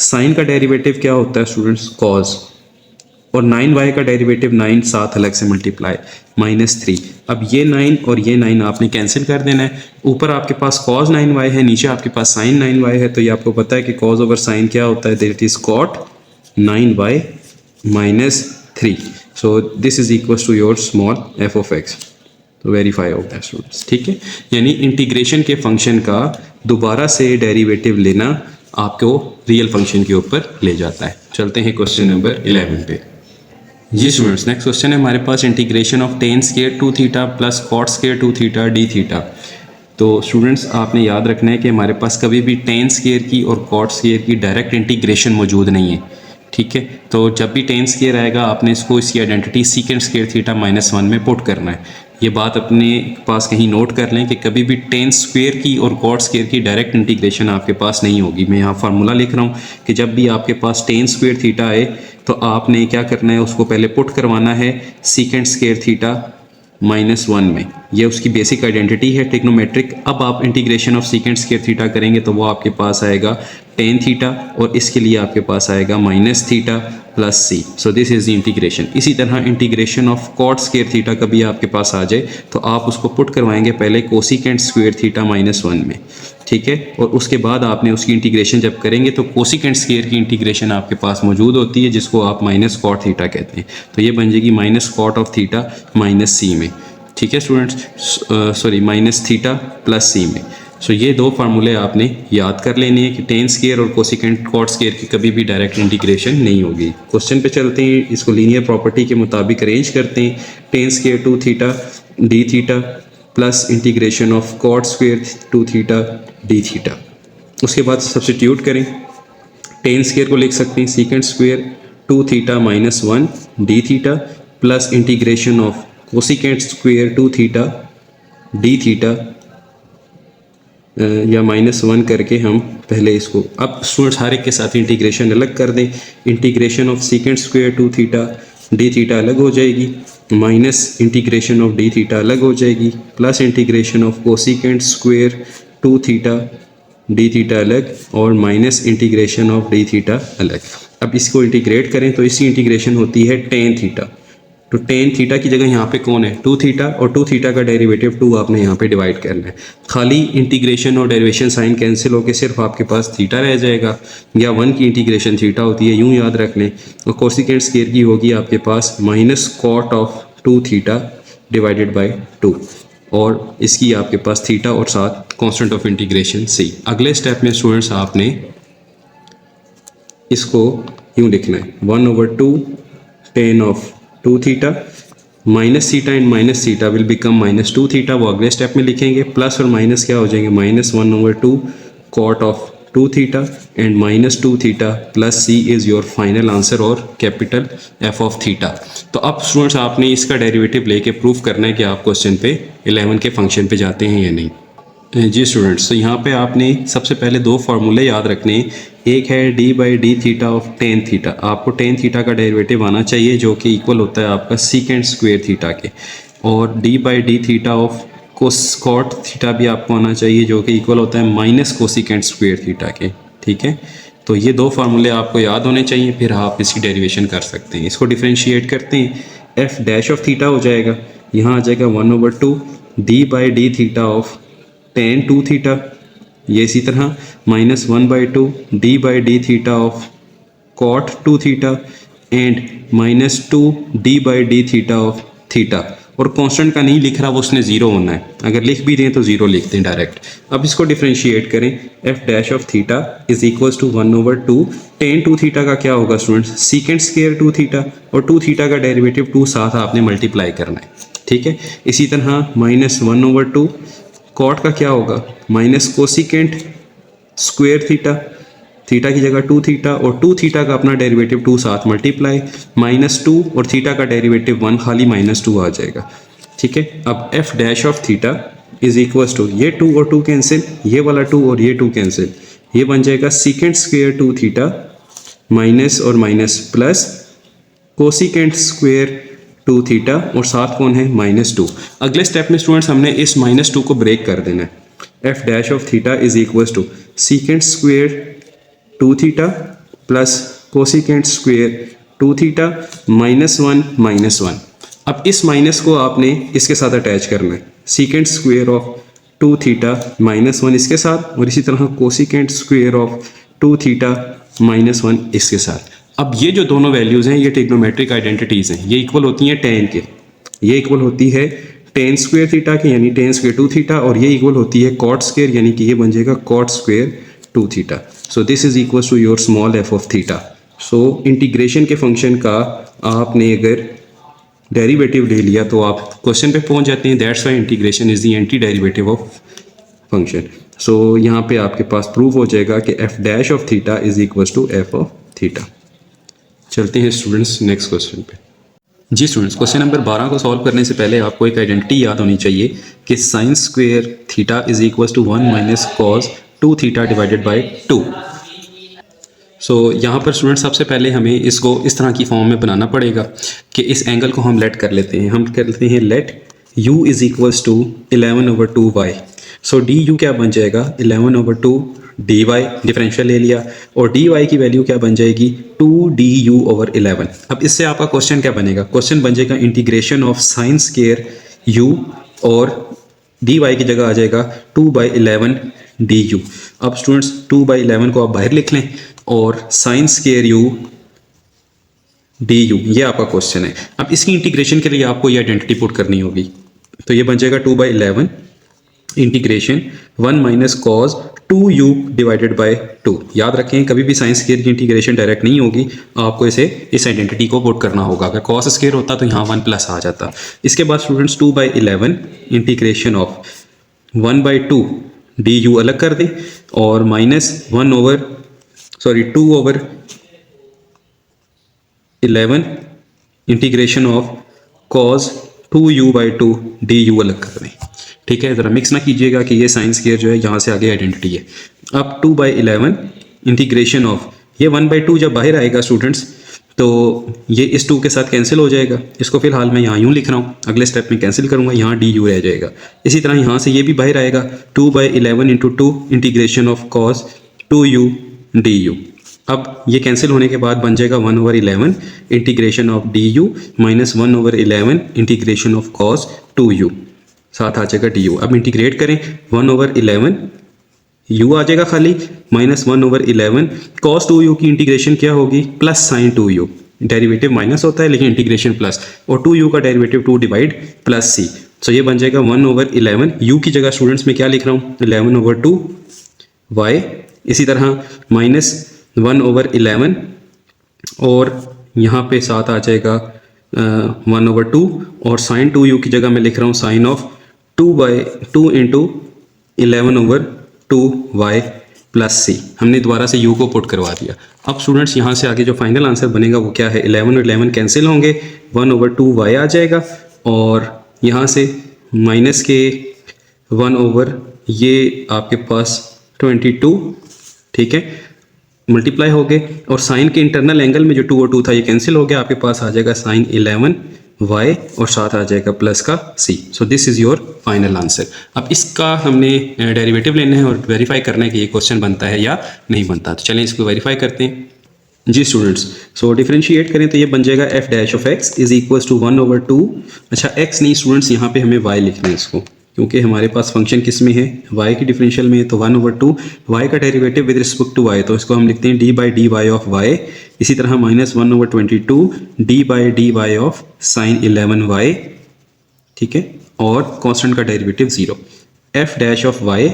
साइन का डेरिवेटिव क्या होता है स्टूडेंट्स? कॉज। और 9y का डेरिवेटिव 9 साथ अलग से मल्टीप्लाई -3। अब ये 9 और ये 9 आपने कैंसिल कर देना है। ऊपर आपके पास cos 9y है, नीचे आपके पास sin 9y है। तो ये आपको पता है कि cos ओवर sin क्या होता है? That is cot 9y -3। So this is equal to your small f of x। तो वेरीफाई हो गया स्टूडेंट्स, ठीक है। यानी इंटीग्रेशन के फंक्शन का दोबारा से डेरिवेटिव लेना आपको रियल फंक्शन के ऊपर ले जाता है। चलते हैं क्वेश्चन नंबर 11 पे। जी स्टूडेंट्स, नेक्स्ट क्वेश्चन है हमारे पास integration of tan square 2 theta plus cot square 2 theta D theta. तो स्टूडेंट्स आपने याद रखना है कि हमारे पास कभी भी tan स्क्वायर की और cot स्क्वायर की डायरेक्ट इंटीग्रेशन मौजूद नहीं है, ठीक है। तो जब भी tan स्क्वायर आएगा आपने इसको इसकी आइडेंटिटी secant स्क्वायर थीटा -1 में पुट करना है। ये बात अपने पास कहीं नोट कर लें कि कभी भी tan स्क्वायर की और cot स्क्वायर की डायरेक्ट इंटीग्रेशन आपके पास नहीं होगी। मैं यहाँ फार्मूला लिख रहा हूँ कि जब भी आपके पास tan स्क्वायर थीटा आए तो आपने क्या करना है? उसको पहले पुट करवाना है secant स्क्वायर थीटा -1 में। ये उसकी बेसिक आइडेंटिटी है ट्रिग्नोमेट्रिक। अब आप integration of secant square theta करेंगे तो वो आपके पास आएगा tan थीटा और इसके लिए आपके पास आएगा -theta plus C. So this is the integration. इसी तरह integration of cot square theta कभी आपके पास आ जाए तो आप उसको पुट करवाएंगे पहले कोसिकेंट स्क्वायर थीटा -1 में, ठीक है। और उसके बाद आपने उसकी इंटीग्रेशन जब करेंगे तो कोसिकेंट स्क्वायर की इंटीग्रेशन आपके पास मौजूद होती है जिसको आप -cot थीटा कहते हैं। तो ये बन जाएगी -cot ऑफ थीटा -c में, ठीक है students, sorry -theta plus c में। सो ये दो फार्मूले आपने याद कर लेने हैं कि tan स्क्वायर और कोसिकेंट cot स्क्वायर की कभी भी डायरेक्ट इंटीग्रेशन नहीं होगी। क्वेश्चन पे चलते हैं, इसको लीनियर प्रॉपर्टी के मुताबिक अरेंज करते हैं। tan square 2 theta D theta plus integration of cot square 2 theta D theta. उसके बाद सब्स्टिट्यूट करें। tan स्क्वायर को लिख सकते हैं secant square 2 theta -1 D theta plus integration of cosecant square 2 theta D theta या -1 करके हम पहले इसको, अब स्टूडेंट्स हर एक के साथ इंटीग्रेशन अलग कर दें। Integration of secant square 2 theta D theta अलग हो जाएगी, minus integration of D theta अलग हो जाएगी, plus integration of cosecant square 2 theta D theta अलग और minus integration of D theta अलग। अब इसको इंटीग्रेट करें तो इसकी इंटीग्रेशन होती है tan थीटा। तो tan थीटा की जगह यहाँ पे कौन है? 2 थीटा, और 2 थीटा का डेरिवेटिव 2 आपने यहाँ पे डिवाइड करना है। खाली इंटीग्रेशन और डेरिवेशन साइन कैंसिल होकर सिर्फ आपके पास थीटा रह जाएगा, या 1 की इंटीग्रेशन थीटा होती है, यूँ याद रख लें। और कोसिकेंट स्क्वायर की होगी आपके पास -cot of 2 theta divided by 2, और इसकी आपके पास थीटा और साथ कॉन्स्टेंट ऑफ इंटीग्रेशन c। अगले स्टेप में स्टूडेंट्स आपने इसको यूँ लिखना है 1/2 tan of 2 theta minus theta and minus theta will become -2 theta, वो अगले स्टेप में लिखेंगे। प्लस और माइनस क्या हो जाएंगे? -1/2 cot of 2 theta and -2 theta plus c is your final answer और कैपिटल f ऑफ थीटा। तो अब स्टूडेंट्स आपने इसका डेरिवेटिव लेके प्रूफ करना है कि आप क्वेश्चन पे 11 के फंक्शन पे जाते हैं या नहीं। जी स्टूडेंट्स, तो यहाँ पे आपने सबसे पहले दो फार्मूले याद रखने हैं। एक है D by d theta of tan theta. आपको टेन थीटा का डेरिवेटिव आना चाहिए जो कि इक्वल होता है आपका सीकेंड स्क्वायर थीटा के, और D by d theta of cot theta भी आपको आना चाहिए जो कि इक्वल होता है माइनस कोसिकेंड स्क्वायर थीटा के। ठीक है, तो ये दो फार्मूले आपको याद होने चाहिए, फिर आप इसकी डेरिवेशन कर सकते हैं। इसको डिफ्रेंशिएट करते हैं, एफ डैश ऑफ थीटा हो जाएगा, यहाँ आ जाएगा 1/2 d by d theta of tan two theta, ये इसी तरह -1/2 d by d theta of cot two theta and -2 d by d theta of theta. और कांस्टेंट का नहीं लिख रहा, वो उसने ज़ीरो होना है, अगर लिख भी दें तो ज़ीरो लिखते हैं डायरेक्ट। अब इसको डिफ्रेंशिएट करें, f dash of theta is equals to 1/2 tan two theta का क्या होगा students, secant square two theta, और टू थीटा का डेरिवेटिव टू साथ आपने मल्टीप्लाई करना है। ठीक है, इसी तरह -1/2 कॉट का क्या होगा, minus cosecant square theta, theta की जगह टू थीटा, और टू थीटा का अपना डेरिवेटिव टू साथ मल्टीप्लाई, -2 और थीटा का डेरिवेटिव 1, खाली -2 आ जाएगा। ठीक है, अब f dash of theta is equals to ये 2 और 2 कैंसिल, ये वाला 2 और ये 2 कैंसिल, ये बन जाएगा secant square two theta minus और minus plus cosecant square two theta, और साथ कौन है, -2। अगले स्टेप में स्टूडेंट्स हमने इस -2 को ब्रेक कर देना है। F dash of theta is equals to secant square two theta plus cosecant square two theta -1 अब इस माइनस को आपने इसके साथ अटैच करना है, secant square of two theta -1 इसके साथ, और इसी तरह cosecant square of two theta -1 इसके साथ। अब ये जो दोनों वैल्यूज़ हैं ये ट्रिग्नोमेट्रिक आइडेंटिटीज़ हैं, ये इक्वल होती हैं टेन के, ये इक्वल होती है टेन स्क्वायर थीटा के यानी टेन स्क्वायर टू थीटा, और ये इक्वल होती है कॉट स्क्वायर यानी कि ये बन जाएगा cot square two theta. So this is equal to your small f of theta. So integration के फंक्शन का आपने अगर डेरिवेटिव ले लिया तो आप क्वेश्चन पे पहुंच जाते हैं। That's why integration is the anti derivative of function. So यहाँ पे आपके पास प्रूव हो जाएगा कि f dash of theta is equal to f of theta. चलते हैं स्टूडेंट्स नेक्स्ट क्वेश्चन पे। जी स्टूडेंट्स, क्वेश्चन नंबर 12 को सॉल्व करने से पहले आपको एक आइडेंटिटी याद होनी चाहिए कि sine square theta is equal to 1 minus cos two theta divided by 2। So यहाँ पर स्टूडेंट सबसे पहले हमें इसको इस तरह की फॉर्म में बनाना पड़ेगा कि इस एंगल को हम लेट कर लेते हैं, हम कर लेते हैं let u is equals to 11/2y। So D you क्या बन जाएगा, 11/2 डी वाई, डिफरेंशियल ले लिया, और डी वाई की वैल्यू क्या बन जाएगी, 2du/11। अब इससे आपका क्वेश्चन क्या बनेगा, क्वेश्चन बन जाएगा integration of sine square u, और डी वाई की जगह आ जाएगा 2/11 du। अब स्टूडेंट्स 2/11 को आप बाहर लिख लें, और साइन स्क्वायर u du ये आपका क्वेश्चन है। अब इसकी इंटीग्रेशन के लिए आपको ये आइडेंटिटी पुट करनी होगी, तो ये बन जाएगा 2/11 integration 1 minus cos 2u divided by 2। याद रखें कभी भी साइन स्क्वायर की इंटीग्रेशन डायरेक्ट नहीं होगी, आपको इसे इस आइडेंटिटी को पुट करना होगा। अगर कॉस स्क्वायर होता तो यहाँ 1 प्लस आ जाता। इसके बाद स्टूडेंट्स 2/11 इंटीग्रेशन ऑफ 1/2 du अलग कर दें, और minus 2/11 integration of cos 2u/2 du अलग कर दें। ठीक है, ज़रा मिक्स ना कीजिएगा कि ये साइन स्क्वायर जो है यहाँ से आगे आइडेंटिटी है। अब 2/11 इंटीग्रेशन ऑफ ये 1/2 जब बाहर आएगा स्टूडेंट्स तो ये इस 2 के साथ कैंसिल हो जाएगा। इसको फिलहाल मैं यहाँ यूँ लिख रहा हूँ, अगले स्टेप में कैंसिल करूँगा, यहाँ du रह जाएगा। इसी तरह यहाँ से ये भी बाहर आएगा, 2/11 × 2 integration of cos 2u du। अब ये कैंसिल होने के बाद बन जाएगा 1/11 integration of du minus 1/11 integration of cos 2u, साथ आ जाएगा du। अब इंटीग्रेट करें 1/11 u आ जाएगा खाली, माइनस 1/11 cos 2u की इंटीग्रेशन क्या होगी, plus sign 2u। Derivative minus होता है लेकिन इंटीग्रेशन प्लस, और 2u का डेरिवेटिव 2 डिवाइड प्लस c। सो ये बन जाएगा 1/11 u की जगह स्टूडेंट्स में क्या लिख रहा हूँ 11/2 y, इसी तरह माइनस 1/11, और यहाँ पे साथ आ जाएगा 1/2, और साइन 2u की जगह मैं लिख रहा हूँ sign of 2/2 × 11/2y plus c। हमने दोबारा से u को पुट करवा दिया। अब स्टूडेंट्स यहाँ से आगे जो फाइनल आंसर बनेगा वो क्या है, 11 और 11 कैंसिल होंगे, 1/2y आ जाएगा, और यहाँ से माइनस के 1/, ये आपके पास 22, ठीक है, मल्टीप्लाई हो गए और साइन के इंटरनल एंगल में जो 2 और 2 था ये कैंसिल हो गया, आपके पास आ जाएगा साइन 11 y और साथ आ जाएगा प्लस का c। So this is your final answer. अब इसका हमने डेरिवेटिव लेना है और वेरीफाई करना है कि ये क्वेश्चन बनता है या नहीं बनता। तो चलें इसको वेरीफाई करते हैं जी स्टूडेंट्स। सो डिफरेंशिएट करें तो ये बन जाएगा f dash of x is equals to 1/2। अच्छा x नहीं स्टूडेंट्स, यहाँ पे हमें y लिखना है इसको, क्योंकि हमारे पास फंक्शन किस में है, y की डिफरेंशियल में है, तो 1/2 y का derivative with respect to y, तो इसको हम लिखते हैं d/dy ऑफ y। इसी तरह -1/22 d/dy ऑफ साइन 11y, ठीक है, और कांस्टेंट का derivative 0। f dash of y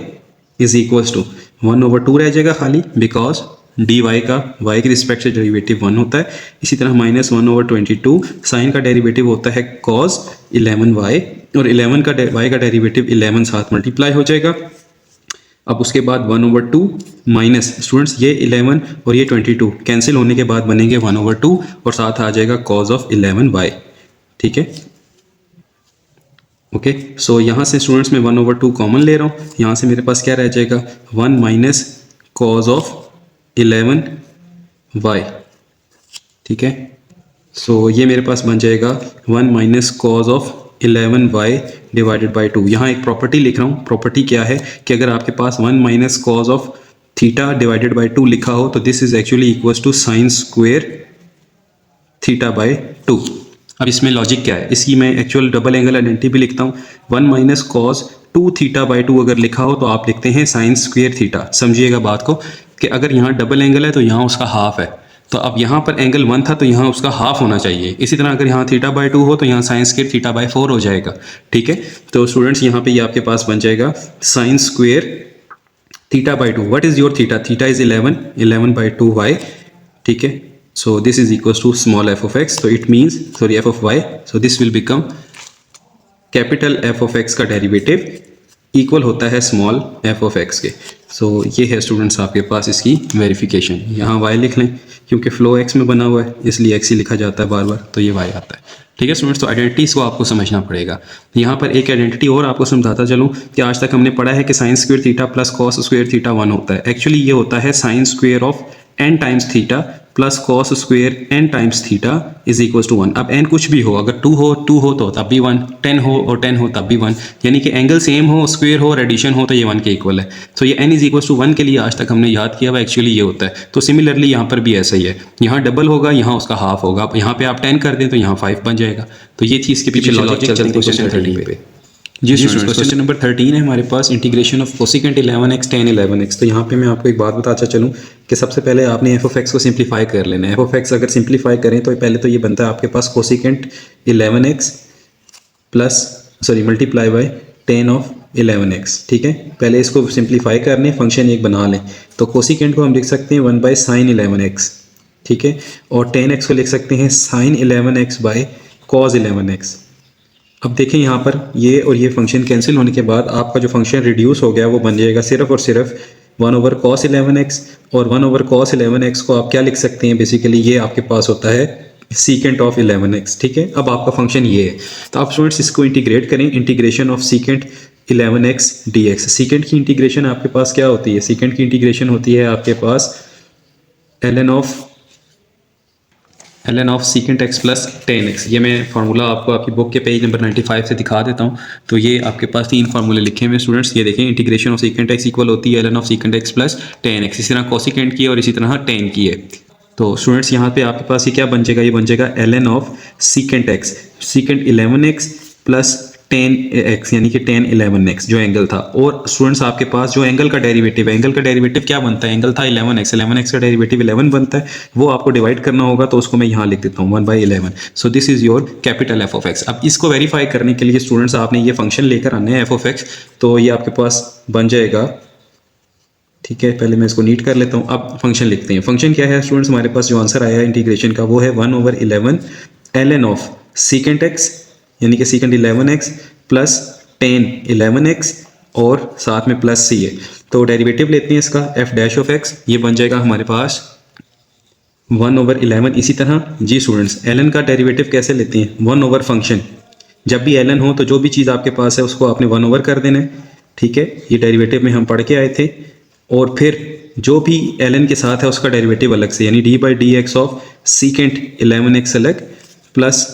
is equals to 1/2 रह जाएगा खाली, बिकॉज dy का y के रिस्पेक्ट से डेरिवेटिव 1 होता है। इसी तरह -1/22 साइन का डेरिवेटिव होता है cos 11y और 11 का y का डेरिवेटिव 11 साथ मल्टीप्लाई हो जाएगा। अब उसके बाद 1/2 माइनस स्टूडेंट्स ये 11 और ये 22 कैंसिल होने के बाद बनेंगे 1/2 और साथ आ जाएगा cos ऑफ 11y, ठीक है, ओके। सो यहाँ से स्टूडेंट्स मैं 1/2 कॉमन ले रहा हूँ, यहाँ से मेरे पास क्या रह जाएगा 1 माइनस cos ऑफ 11y, ठीक है। सो ये मेरे पास बन जाएगा 1 minus cos of 11y divided by 2। यहाँ एक प्रॉपर्टी लिख रहा हूँ, प्रॉपर्टी क्या है कि अगर आपके पास 1 minus cos of theta divided by 2 लिखा हो तो this is actually equals to sine square theta by 2। अब इसमें लॉजिक क्या है, इसकी मैं एक्चुअल डबल एंगल आइडेंटिटी भी लिखता हूँ। 1 माइनस कॉस 2 थीटा बाई 2 अगर लिखा हो तो आप लिखते हैं साइन स्क्वेयर थीटा। समझिएगा बात को कि अगर यहाँ डबल एंगल है तो यहाँ उसका हाफ है, तो अब यहाँ पर एंगल 1 था तो यहाँ उसका हाफ होना चाहिए। इसी तरह अगर यहाँ थीटा बाई 2 हो तो यहाँ साइन स्क्वेयर थीटा बाई 4 हो जाएगा, ठीक है। तो स्टूडेंट्स यहाँ पे ये आपके पास बन जाएगा sign square theta by 2। What is your theta, theta is 11/2y, ठीक है। So this is equals to small f of x, so it means sorry f of y, so this will become capital f of x का डेरिवेटिव इक्वल होता है स्मॉल f of x के। so ये है स्टूडेंट्स आपके पास इसकी वेरिफिकेशन। यहाँ y लिख लें क्योंकि फ्लो x में बना हुआ है इसलिए x ही लिखा जाता है बार बार, तो ये y आता है, ठीक है स्टूडेंट्स। तो आइडेंटिटीज़ को आपको समझना पड़ेगा। यहाँ पर एक आइडेंटिटी और आपको समझाता चलूँ कि आज तक हमने पढ़ा है कि sine square theta plus cos square theta 1 होता है। एक्चुअली ये होता है sine square of n times theta plus cos square n times theta is equals to 1। अब n कुछ भी हो, अगर 2 हो तो तब भी 1, 10 हो और 10 हो तब भी 1, यानी कि एंगल सेम हो, स्क्वेयर हो और एडिशन हो तो ये 1 के इक्वल है। तो ये n इज इक्वल्स टू 1 के लिए आज तक हमने याद किया हुआ एक्चुअली ये होता है। तो सिमिलरली यहाँ पर भी ऐसा ही है, यहाँ डबल होगा, यहाँ उसका हाफ होगा। अब यहाँ पे आप 10 कर दें तो यहाँ 5 बन जाएगा। तो ये चीज़ के पीछे लॉजिक चलते हैं क्वेश्चन 13 पे। जी स्टूडेंट्स, क्वेश्चन नंबर 13 है हमारे पास, integration of cosecant 11x tan 11x। तो यहाँ पे मैं आपको एक बात बताता चलूँ कि सबसे पहले आपने f of x को सिंप्लीफाई कर लेना है। f of x अगर सिंप्लीफाई करें तो पहले तो ये बनता है आपके पास cosecant 11x plus multiply by tan of 11x, ठीक है। पहले इसको सिंप्लीफाई करने फंक्शन एक बना लें, तो कोसिकेंट को हम लिख सकते हैं 1 बाई साइन 11x, ठीक है, और tan x को लिख सकते हैं sign 11x by cause 11x। अब देखें यहाँ पर ये और ये फंक्शन कैंसिल होने के बाद आपका जो फंक्शन रिड्यूस हो गया वो बन जाएगा सिर्फ और सिर्फ 1/cos 11x, और 1/cos 11x को आप क्या लिख सकते हैं, बेसिकली ये आपके पास होता है सीकेंट ऑफ 11x, ठीक है। अब आपका फंक्शन ये है, तो आप स्टूडेंट्स इसको इंटीग्रेट करें, integration of secant 11x dx। Secant की इंटीग्रेशन आपके पास क्या होती है, सीकेंट की इंटीग्रेशन होती है आपके पास ln of secant x plus tan x। ये मैं फार्मूला आपको आपकी बुक के पेज नंबर 95 से दिखा देता हूँ। तो ये आपके पास 3 फार्मूले लिखे हुए स्टूडेंट्स, ये देखें, integration of secant x equal होती है ln of secant x plus tan x। इसी तरह कोसिकेंट की है और इसी तरह tan की है। तो स्टूडेंट्स यहाँ पे आपके पास ये क्या बन जाएगा, ये बन जाएगा ln of secant x, secant 11x plus tan x यानी कि tan 11x जो एंगल था। और स्टूडेंट्स आपके पास जो एंगल का डेरिवेटिव है, एंगल का डेरिवेटिव क्या बनता है, एंगल था 11x, 11x का डेरिवेटिव 11 बनता है, वो आपको डिवाइड करना होगा, तो उसको मैं यहाँ लिख देता हूँ 1/11। सो this is your capital f of x। अब इसको वेरीफाई करने के लिए स्टूडेंट्स आपने ये फंक्शन लेकर आना है f of x, तो ये आपके पास बन जाएगा, ठीक है। पहले मैं इसको नीट कर लेता हूँ, अब फंक्शन लिखते हैं। फंक्शन क्या है स्टूडेंट्स, हमारे पास जो आंसर आया है इंटीग्रेशन का वो है 1/11 ln ऑफ सीकेंट x यानी कि secant 11x plus tan 11x और साथ में प्लस c है। तो डेरिवेटिव लेते हैं इसका f डैश ऑफ x, ये बन जाएगा हमारे पास 1/11। इसी तरह जी स्टूडेंट्स ln का डेरिवेटिव कैसे लेते हैं, 1 ओवर फंक्शन। जब भी ln हो तो जो भी चीज़ आपके पास है उसको आपने 1 ओवर कर देना है, ठीक है, ये डेरिवेटिव में हम पढ़ के आए थे। और फिर जो भी ln के साथ है उसका डेरिवेटिव अलग से, यानी D by D x of secant 11x अलग प्लस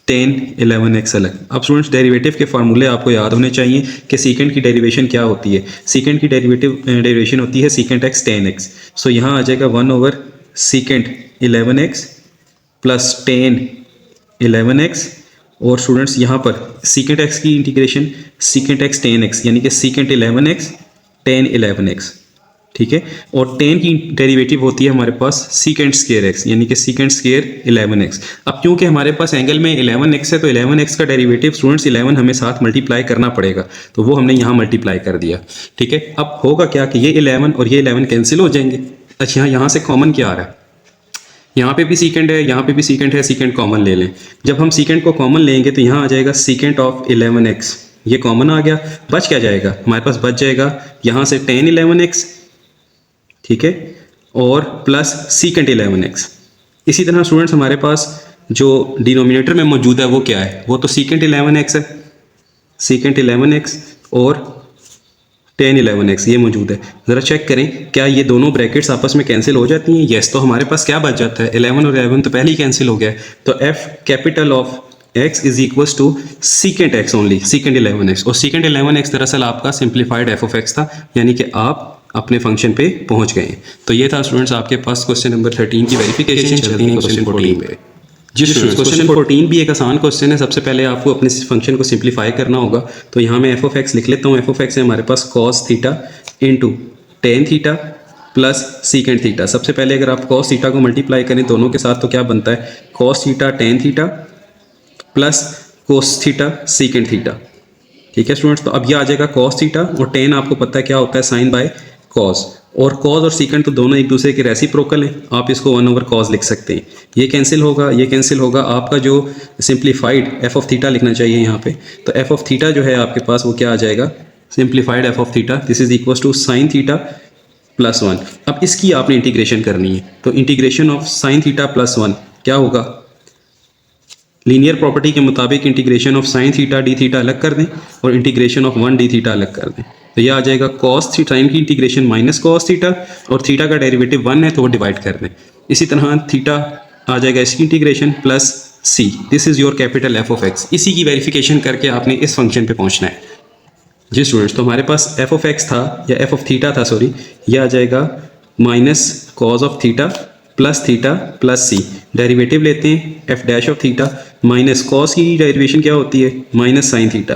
टेन 11x अलग। अब स्टूडेंट्स डेरिवेटिव के फार्मूले आपको याद होने चाहिए कि सीकेंट की डेरिवेशन क्या होती है। सीकेंट की डेरिवेशन होती है सीकेंट x टेन x। सो यहाँ आ जाएगा 1 over secant 11x plus ten 11x। और स्टूडेंट्स यहाँ पर सीकेंट x की integration secant x ten x, यानी कि सीकेंट 11x टेन 11x, ठीक है। और टेन की डेरिवेटिव होती है हमारे पास सीकेंट स्क्वायर x, यानी कि सीकेंट स्क्वायर 11x। अब क्योंकि हमारे पास एंगल में 11x है तो 11x का डेरिवेटिव स्टूडेंट्स 11 हमें साथ मल्टीप्लाई करना पड़ेगा, तो वो हमने यहाँ मल्टीप्लाई कर दिया, ठीक है। अब होगा क्या कि ये 11 और ये 11 कैंसिल हो जाएंगे। अच्छा, यहाँ से कॉमन क्या आ रहा है, यहाँ पे भी सीकेंट है, यहाँ पे भी सीकेंट है, सीकेंट कॉमन ले लें। जब हम सीकेंट को कॉमन लेंगे तो यहाँ आ जाएगा सीकेंट ऑफ 11x, ये कॉमन आ गया। बच क्या जाएगा हमारे पास, बच जाएगा यहाँ से टेन 11x, ठीक है, और प्लस सीकेंट 11x। इसी तरह स्टूडेंट्स हमारे पास जो डिनोमिनेटर में मौजूद है वो क्या है, वो तो सीकेंट 11x है, सीकेंट 11x और टेन 11x ये मौजूद है। ज़रा चेक करें क्या ये दोनों ब्रैकेट्स आपस में कैंसिल हो जाती हैं। येस, तो हमारे पास क्या बच जाता है, 11 और 11 तो पहले ही कैंसिल हो गया है। तो f capital of x is equals to secant x only, secant 11x। और सीकेंट 11x दरअसल आपका सिंप्लीफाइड f ऑफ x था, यानी कि आप अपने फंक्शन पे पहुंच गए। तो ये था स्टूडेंट्स आपके पास क्वेश्चन नंबर 13 की वेरिफिकेशन। चलते हैं क्वेश्चन 14 पे। जी स्टूडेंट्स, क्वेश्चन 14 भी एक आसान क्वेश्चन है। सबसे पहले आपको अपने फंक्शन को सिंप्लीफाई करना होगा। तो यहाँ मैं f ऑफ x लिख लेता हूँ। f ऑफ x है हमारे पास cos theta into tan theta plus secant theta. सबसे पहले अगर आप कॉस थीटा को मल्टीप्लाई करें दोनों के साथ तो क्या बनता है, cos theta tan theta plus cos theta secant theta, ठीक है स्टूडेंट्स। तो अब ये आ जाएगा कॉस थीटा, और टेन आपको पता है क्या होता है, साइन बाय कॉस। और कॉस और सीकेंट तो दोनों एक दूसरे के रेसिप्रोकल हैं, आप इसको 1 ओवर कॉस लिख सकते हैं। ये कैंसिल होगा, ये कैंसिल होगा। आपका जो सिंप्लीफाइड एफ ऑफ थीटा लिखना चाहिए यहाँ पे। तो एफ ऑफ थीटा जो है आपके पास वो क्या आ जाएगा, simplified F of theta, this is equal to sine theta plus 1। अब इसकी आपने इंटीग्रेशन करनी है। तो integration of sine theta plus 1 क्या होगा, लीनियर प्रॉपर्टी के मुताबिक integration of sine theta D theta अलग कर दें और इंटीग्रेशन ऑफ 1 डी थीटा अलग कर दें। तो यह आ जाएगा कॉस थीटा, साइन की इंटीग्रेशन माइनस कॉस थीटा, और थीटा का डेरिवेटिव 1 है तो वो डिवाइड कर दें। इसी तरह थीटा आ जाएगा इसकी integration plus C, this is your capital F of x. इसी की वेरिफिकेशन करके आपने इस फंक्शन पे पहुंचना है। जी स्टूडेंट्स, तो हमारे पास एफ ऑफ एक्स था या एफ ऑफ थीटा था, सॉरी, यह आ जाएगा minus cos of theta plus theta plus C. Derivative लेते हैं F dash of theta, minus cos की डेरिवेशन क्या होती है, माइनस साइन थीटा,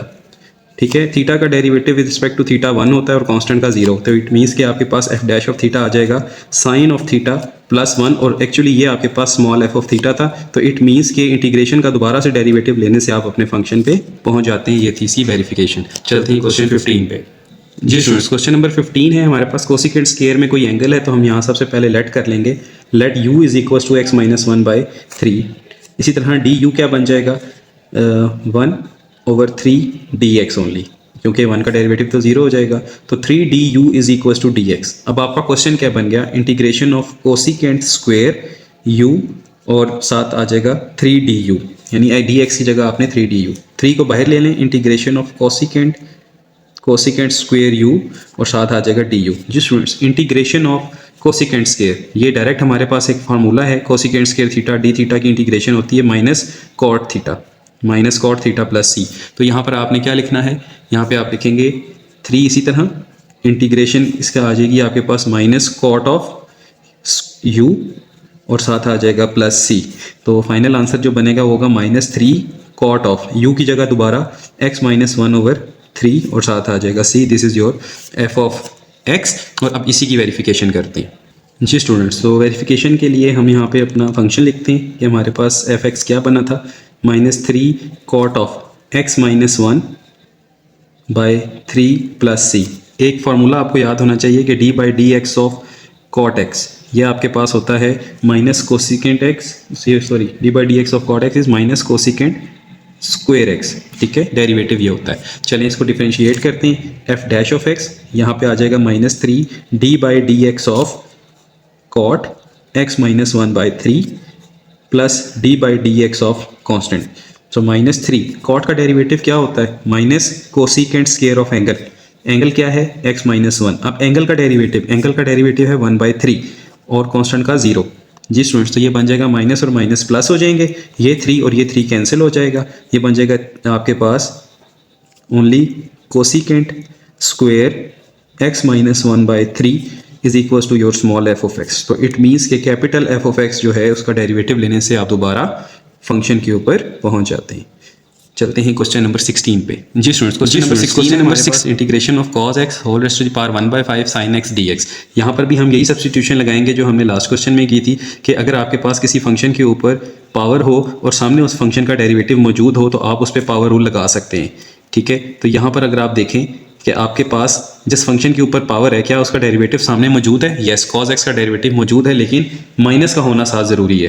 ठीक है। थीटा का derivative with respect to theta 1 होता है और कांस्टेंट का 0। तो इट मीन्स कि आपके पास एफ डैश ऑफ थीटा आ जाएगा साइन ऑफ थीटा प्लस 1, और एक्चुअली ये आपके पास स्मॉल एफ ऑफ थीटा था। तो इट मीन्स कि इंटीग्रेशन का दोबारा से डेरिवेटिव लेने से आप अपने फंक्शन पे पहुंच जाते हैं। ये थी सी वेरिफिकेशन। चलते हैं क्वेश्चन 15 पे। जी स्टूडेंट्स, क्वेश्चन नंबर 15 है हमारे पास, कोसिकेंट स्क्वायर में कोई एंगल है। तो हम यहाँ सबसे पहले लेट कर लेंगे, let u is equal to x minus 1/3। इसी तरह डी यू क्या बन जाएगा, 1 ओवर 3 dx ओनली, क्योंकि 1 का डेरिवेटिव तो 0 हो जाएगा। तो 3 d u is equal to d x. अब आपका क्वेश्चन क्या बन गया, integration of cosecant square u और साथ आ जाएगा 3 डी यू, यानी डी एक्स की जगह आपने 3 डी यू, 3 को बाहर ले लें, integration of cosecant square u और साथ आ जाएगा डी यू। जी students, integration of cosecant square, ये डायरेक्ट हमारे पास एक फार्मूला है, cosecant square theta D theta की इंटीग्रेशन होती है minus cot theta plus C. तो यहाँ पर आपने क्या लिखना है, यहाँ पे आप लिखेंगे 3, इसी तरह इंटीग्रेशन इसका आ जाएगी आपके पास माइनस कॉट ऑफ u और साथ आ जाएगा प्लस सी। तो फाइनल आंसर जो बनेगा वो होगा -3 कॉट ऑफ u की जगह दोबारा x माइनस 1 ओवर 3 और साथ आ जाएगा c। This is your f of x। और अब इसी की वेरिफिकेशन करते हैं। जी स्टूडेंट्स, तो वेरिफिकेशन के लिए हम यहाँ पे अपना फंक्शन लिखते हैं कि हमारे पास एफ एक्स क्या बना था, -3 cot of x minus 1/3 plus C. एक फार्मूला आपको याद होना चाहिए कि d by D x of cot x, यह आपके पास होता है minus cosecant x, sorry d by D x of cot x is minus cosecant square x, ठीक है, डेरिवेटिव ये होता है। चलिए इसको डिफरेंशिएट करते हैं, एफ डैश ऑफ एक्स यहाँ पे आ जाएगा -3 d by D x of cot x minus 1/3 plus d by D x of constant. So -3 cot का डेरिवेटिव क्या होता है, minus cosecant square of angle, angle क्या है x माइनस 1। अब एंगल का डेरिवेटिव है 1/3 और कांस्टेंट का 0। जी स्टूडेंट्स, तो ये बन जाएगा माइनस और माइनस प्लस हो जाएंगे, ये 3 और ये 3 कैंसिल हो जाएगा, ये बन जाएगा आपके पास only cosecant square x minus 1/3 is equal to your small f of x. तो इट मीन्स कि कैपिटल एफ ऑफ एक्स जो है उसका डेरिवेटिव लेने से आप दोबारा फंक्शन के ऊपर पहुंच जाते हैं। चलते हैं क्वेश्चन नंबर 16 पे। जी students, question number 6 integration of cos x whole raised to the power 1/5 sin x dx। यहाँ पर भी हम यही सब्स्टिट्यूशन लगाएंगे जो हमने लास्ट क्वेश्चन में की थी कि अगर आपके पास किसी फंक्शन के ऊपर पावर हो और सामने उस फंक्शन का डेरिवेटिव मौजूद हो तो आप उस पर पावर रूल लगा सकते हैं। ठीक है, तो यहाँ पर अगर आप देखें कि आपके पास जिस फंक्शन के ऊपर पावर है, क्या उसका डेरिवेटिव सामने मौजूद है? यस, cos x का डेरिवेटिव मौजूद है, लेकिन माइनस का होना साथ ज़रूरी है।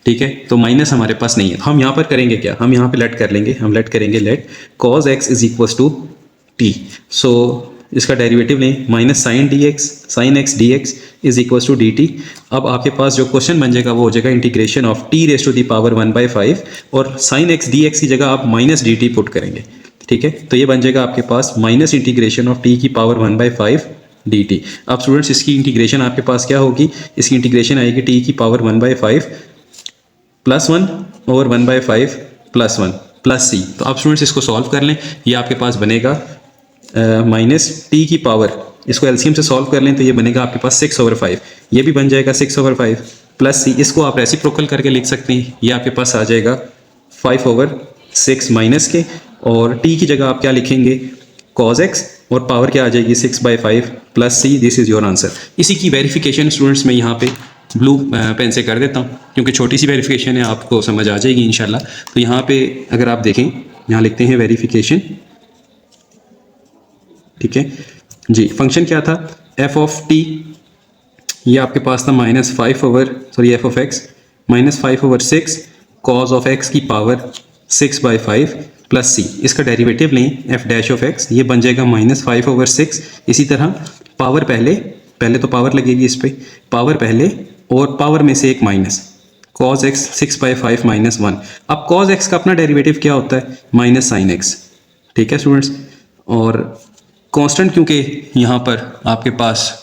ठीक है, तो माइनस हमारे पास नहीं है। हम यहाँ पर करेंगे क्या, हम यहाँ पे लेट कर लेंगे, हम लेट करेंगे let cos x is equal to T. So इसका डेरिवेटिव लें minus sine x D x is equal to D T. अब आपके पास जो क्वेश्चन बन जाएगा वो हो जाएगा integration of t raise to the power 1/5 और साइन एक्स डी एक्स की जगह आप माइनस डी टी पुट करेंगे। ठीक है, तो ये बन जाएगा आपके पास माइनस इंटीग्रेशन ऑफ टी की पावर 1/5 डी टी। अब स्टूडेंट्स इसकी इंटीग्रेशन आपके पास क्या होगी, इसकी इंटीग्रेशन आएगी टी की पावर 1/5 प्लस 1 और 1/5 प्लस 1 प्लस सी। तो आप स्टूडेंट्स इसको सॉल्व कर लें, ये आपके पास बनेगा माइनस टी की पावर, इसको एलसीएम से सॉल्व कर लें तो ये बनेगा आपके पास 6/5, ये भी बन जाएगा 6/5 प्लस सी। इसको आप रेसिप्रोकल करके लिख सकते हैं, ये आपके पास आ जाएगा 5/6 माइनस के, और टी की जगह आप क्या लिखेंगे cos x और पावर क्या आ जाएगी 6/5 plus C. This is your answer. इसी की वेरिफिकेशन स्टूडेंट्स मैं यहाँ पे ब्लू पेन से कर देता हूँ क्योंकि छोटी सी वेरिफिकेशन है, आपको समझ आ जाएगी इंशाल्लाह। तो यहाँ पे अगर आप देखें, यहाँ लिखते हैं वेरिफिकेशन। ठीक है जी, फंक्शन क्या था f ऑफ टी, ये आपके पास था F of x -5/6 cos of x की पावर 6/5 प्लस सी। इसका डेरिवेटिव लें f डैश ऑफ x, ये बन जाएगा -5/6। इसी तरह पावर पहले तो पावर लगेगी इस पर, पावर पहले और पावर में से एक माइनस cos x 6/5 माइनस 1। अब cos x का अपना डेरिवेटिव क्या होता है माइनस साइन x। ठीक है स्टूडेंट्स, और कांस्टेंट क्योंकि यहाँ पर आपके पास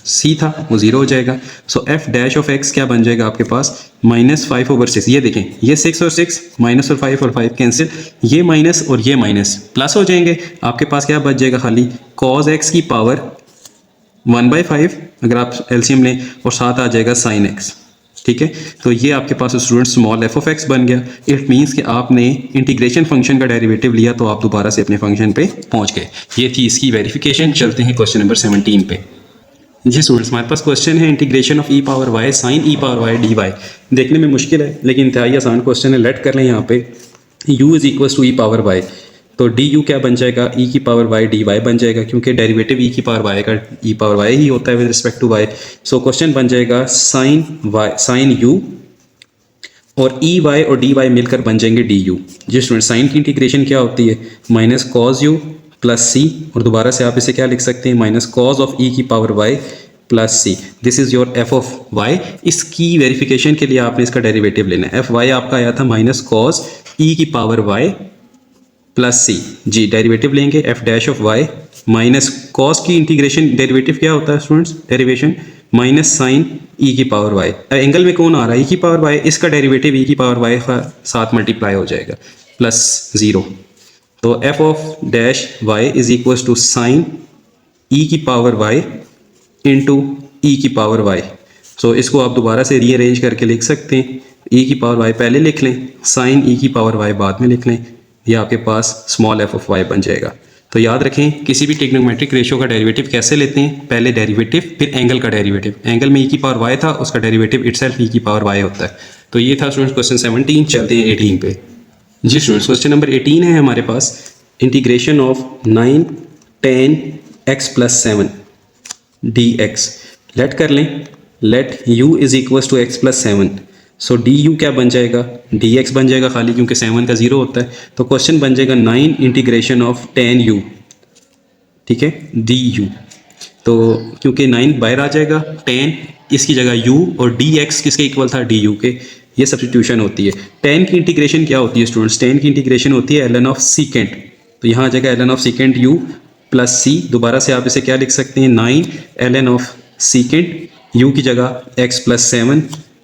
c था वो 0 हो जाएगा। सो f डैश ऑफ x क्या बन जाएगा आपके पास -5/6। ये देखें, ये 6 और 6 माइनस और 5 कैंसिल, ये माइनस और ये माइनस प्लस हो जाएंगे। आपके पास क्या बच जाएगा खाली cos x की पावर 1/5 अगर आप एलसीएम लें, और साथ आ जाएगा साइन एक्स। ठीक है, तो ये आपके पास student small f of x बन गया। इट मीन्स कि आपने इंटीग्रेशन फंक्शन का डेरिवेटिव लिया तो आप दोबारा से अपने फंक्शन पे पहुंच गए। ये थी इसकी वेरिफिकेशन। चलते हैं क्वेश्चन नंबर 17 पे। जी स्टूडेंट्स, हमारे पास क्वेश्चन है integration of e power y sine e power y d y. देखने में मुश्किल है लेकिन इंतहाई आसान क्वेश्चन है। लेट कर लें यहाँ पे u is equal to e power y, तो डी यू क्या बन जाएगा e की पावर वाई डी वाई बन जाएगा, क्योंकि डेरिवेटिव e की पावर वाई का e पावर वाई ही होता है with respect to y. So question बन जाएगा साइन u और ई वाई और डी वाई मिलकर बन जाएंगे डी यू। जी स्टूडेंट, साइन की इंटीग्रेशन क्या होती है minus cos u plus C, और दोबारा से आप इसे क्या लिख सकते हैं माइनस कॉज ऑफ ई की power y plus C. This is your F of y. इसकी वेरिफिकेशन के लिए आपने इसका डेरिवेटिव लेना है। एफ वाई आपका आया था माइनस कॉज ई की पावर वाई प्लस सी। जी, डेरिवेटिव लेंगे F dash of y minus cos की इंटीग्रेशन डेरिवेटिव क्या होता है students, derivation minus sine e की पावर वाई। एंगल में कौन आ रहा है ई की पावर वाई, इसका डेरिवेटिव ई की पावर वाई का साथ मल्टीप्लाई हो जाएगा प्लस 0। तो f of dash y is equal to sine e की पावर वाई इंटू ई की पावर वाई। सो इसको आप दोबारा से रीअरेंज करके लिख सकते हैं। ई की पावर वाई पहले लिख लें, साइन ई की पावर वाई बाद में लिख लें, ये आपके पास स्मॉल एफ ऑफ वाई बन जाएगा। तो याद रखें किसी भी ट्रिग्नोमेट्रिक रेशियो का डेरिवेटिव कैसे लेते हैं, पहले डेरिवेटिव फिर एंगल का डेरिवेटिव। एंगल में ई की पावर वाई था, उसका डेरिवेटिव इटसेल्फ ई की पावर वाई होता है। तो ये था स्टूडेंट्स क्वेश्चन 17। चलते हैं 18 पे। जी स्टूडेंट्स, क्वेश्चन नंबर 18 है हमारे पास integration of 9 10 x plus 7 dx। Let कर लें, let u is equal to x plus 7। So D you क्या बन जाएगा डी एक्स बन जाएगा खाली, क्योंकि 7 का 0 होता है। तो क्वेश्चन बन जाएगा 9 इंटीग्रेशन ऑफ 10 u। ठीक है, डी यू, तो क्योंकि 9 बाहर आ जाएगा, 10 इसकी जगह u और डी एक्स किसके इक्वल था डी यू के, ये सब्स्टिट्यूशन होती है। 10 की इंटीग्रेशन क्या होती है स्टूडेंट्स, 10 की इंटीग्रेशन होती है ln ऑफ सीकेंट। तो यहाँ आ जाएगा ln of secant u plus C, दोबारा से आप इसे क्या लिख सकते हैं 9 ln ऑफ सीकेंट यू की जगह x plus 7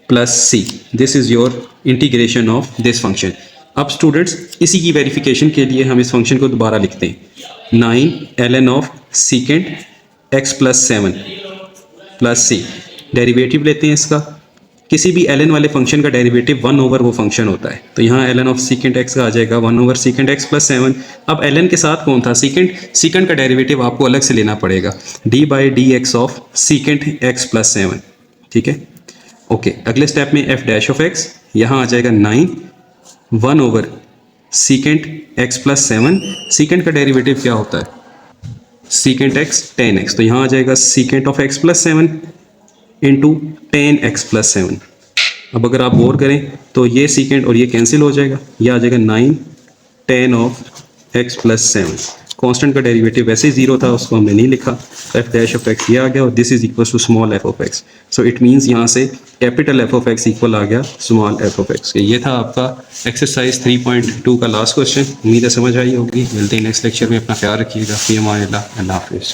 plus C, this is your integration of this function. अब स्टूडेंट्स इसी की वेरिफिकेशन के लिए हम इस फंक्शन को दोबारा लिखते हैं 9 ln of secant x plus 7 plus C, derivative लेते हैं इसका। किसी भी ln वाले फंक्शन का डेरिवेटिव 1 ओवर वो फंक्शन होता है, तो यहाँ ln ऑफ सीकेंट x का आ जाएगा 1 ओवर सीकेंट x प्लस 7। अब ln के साथ कौन था सीकेंट का डेरिवेटिव आपको अलग से लेना पड़ेगा d by D x of secant x plus 7, ठीक है। ओके, अगले स्टेप में f डैश ऑफ x, यहाँ आ जाएगा 9 1 over secant x plus 7, secant का डेरिवेटिव क्या होता है सीकेंट x tan x, तो यहाँ आ जाएगा secant of x plus 7 into ten x plus 7। अब अगर आप गौर करें तो ये सीकेंट और ये कैंसिल हो जाएगा, ये आ जाएगा 9 ten of x plus 7। Constant का डेरिवेटिव वैसे ही जीरो था, उसको हमने नहीं लिखा, एफ डैश ऑफ एक्स ये आ गया और this is equal to small f of x. So it means यहाँ से capital F of x equal आ गया स्मॉल एफ ऑफ एक्स। ये था आपका एक्सरसाइज 3.2 का लास्ट क्वेश्चन। उम्मीद है समझ आई होगी। मिलते हैं नेक्स्ट लेक्चर में, अपना ख्याल रखिएगा। फी अमान अल्लाह, अल्लाह हाफिज़।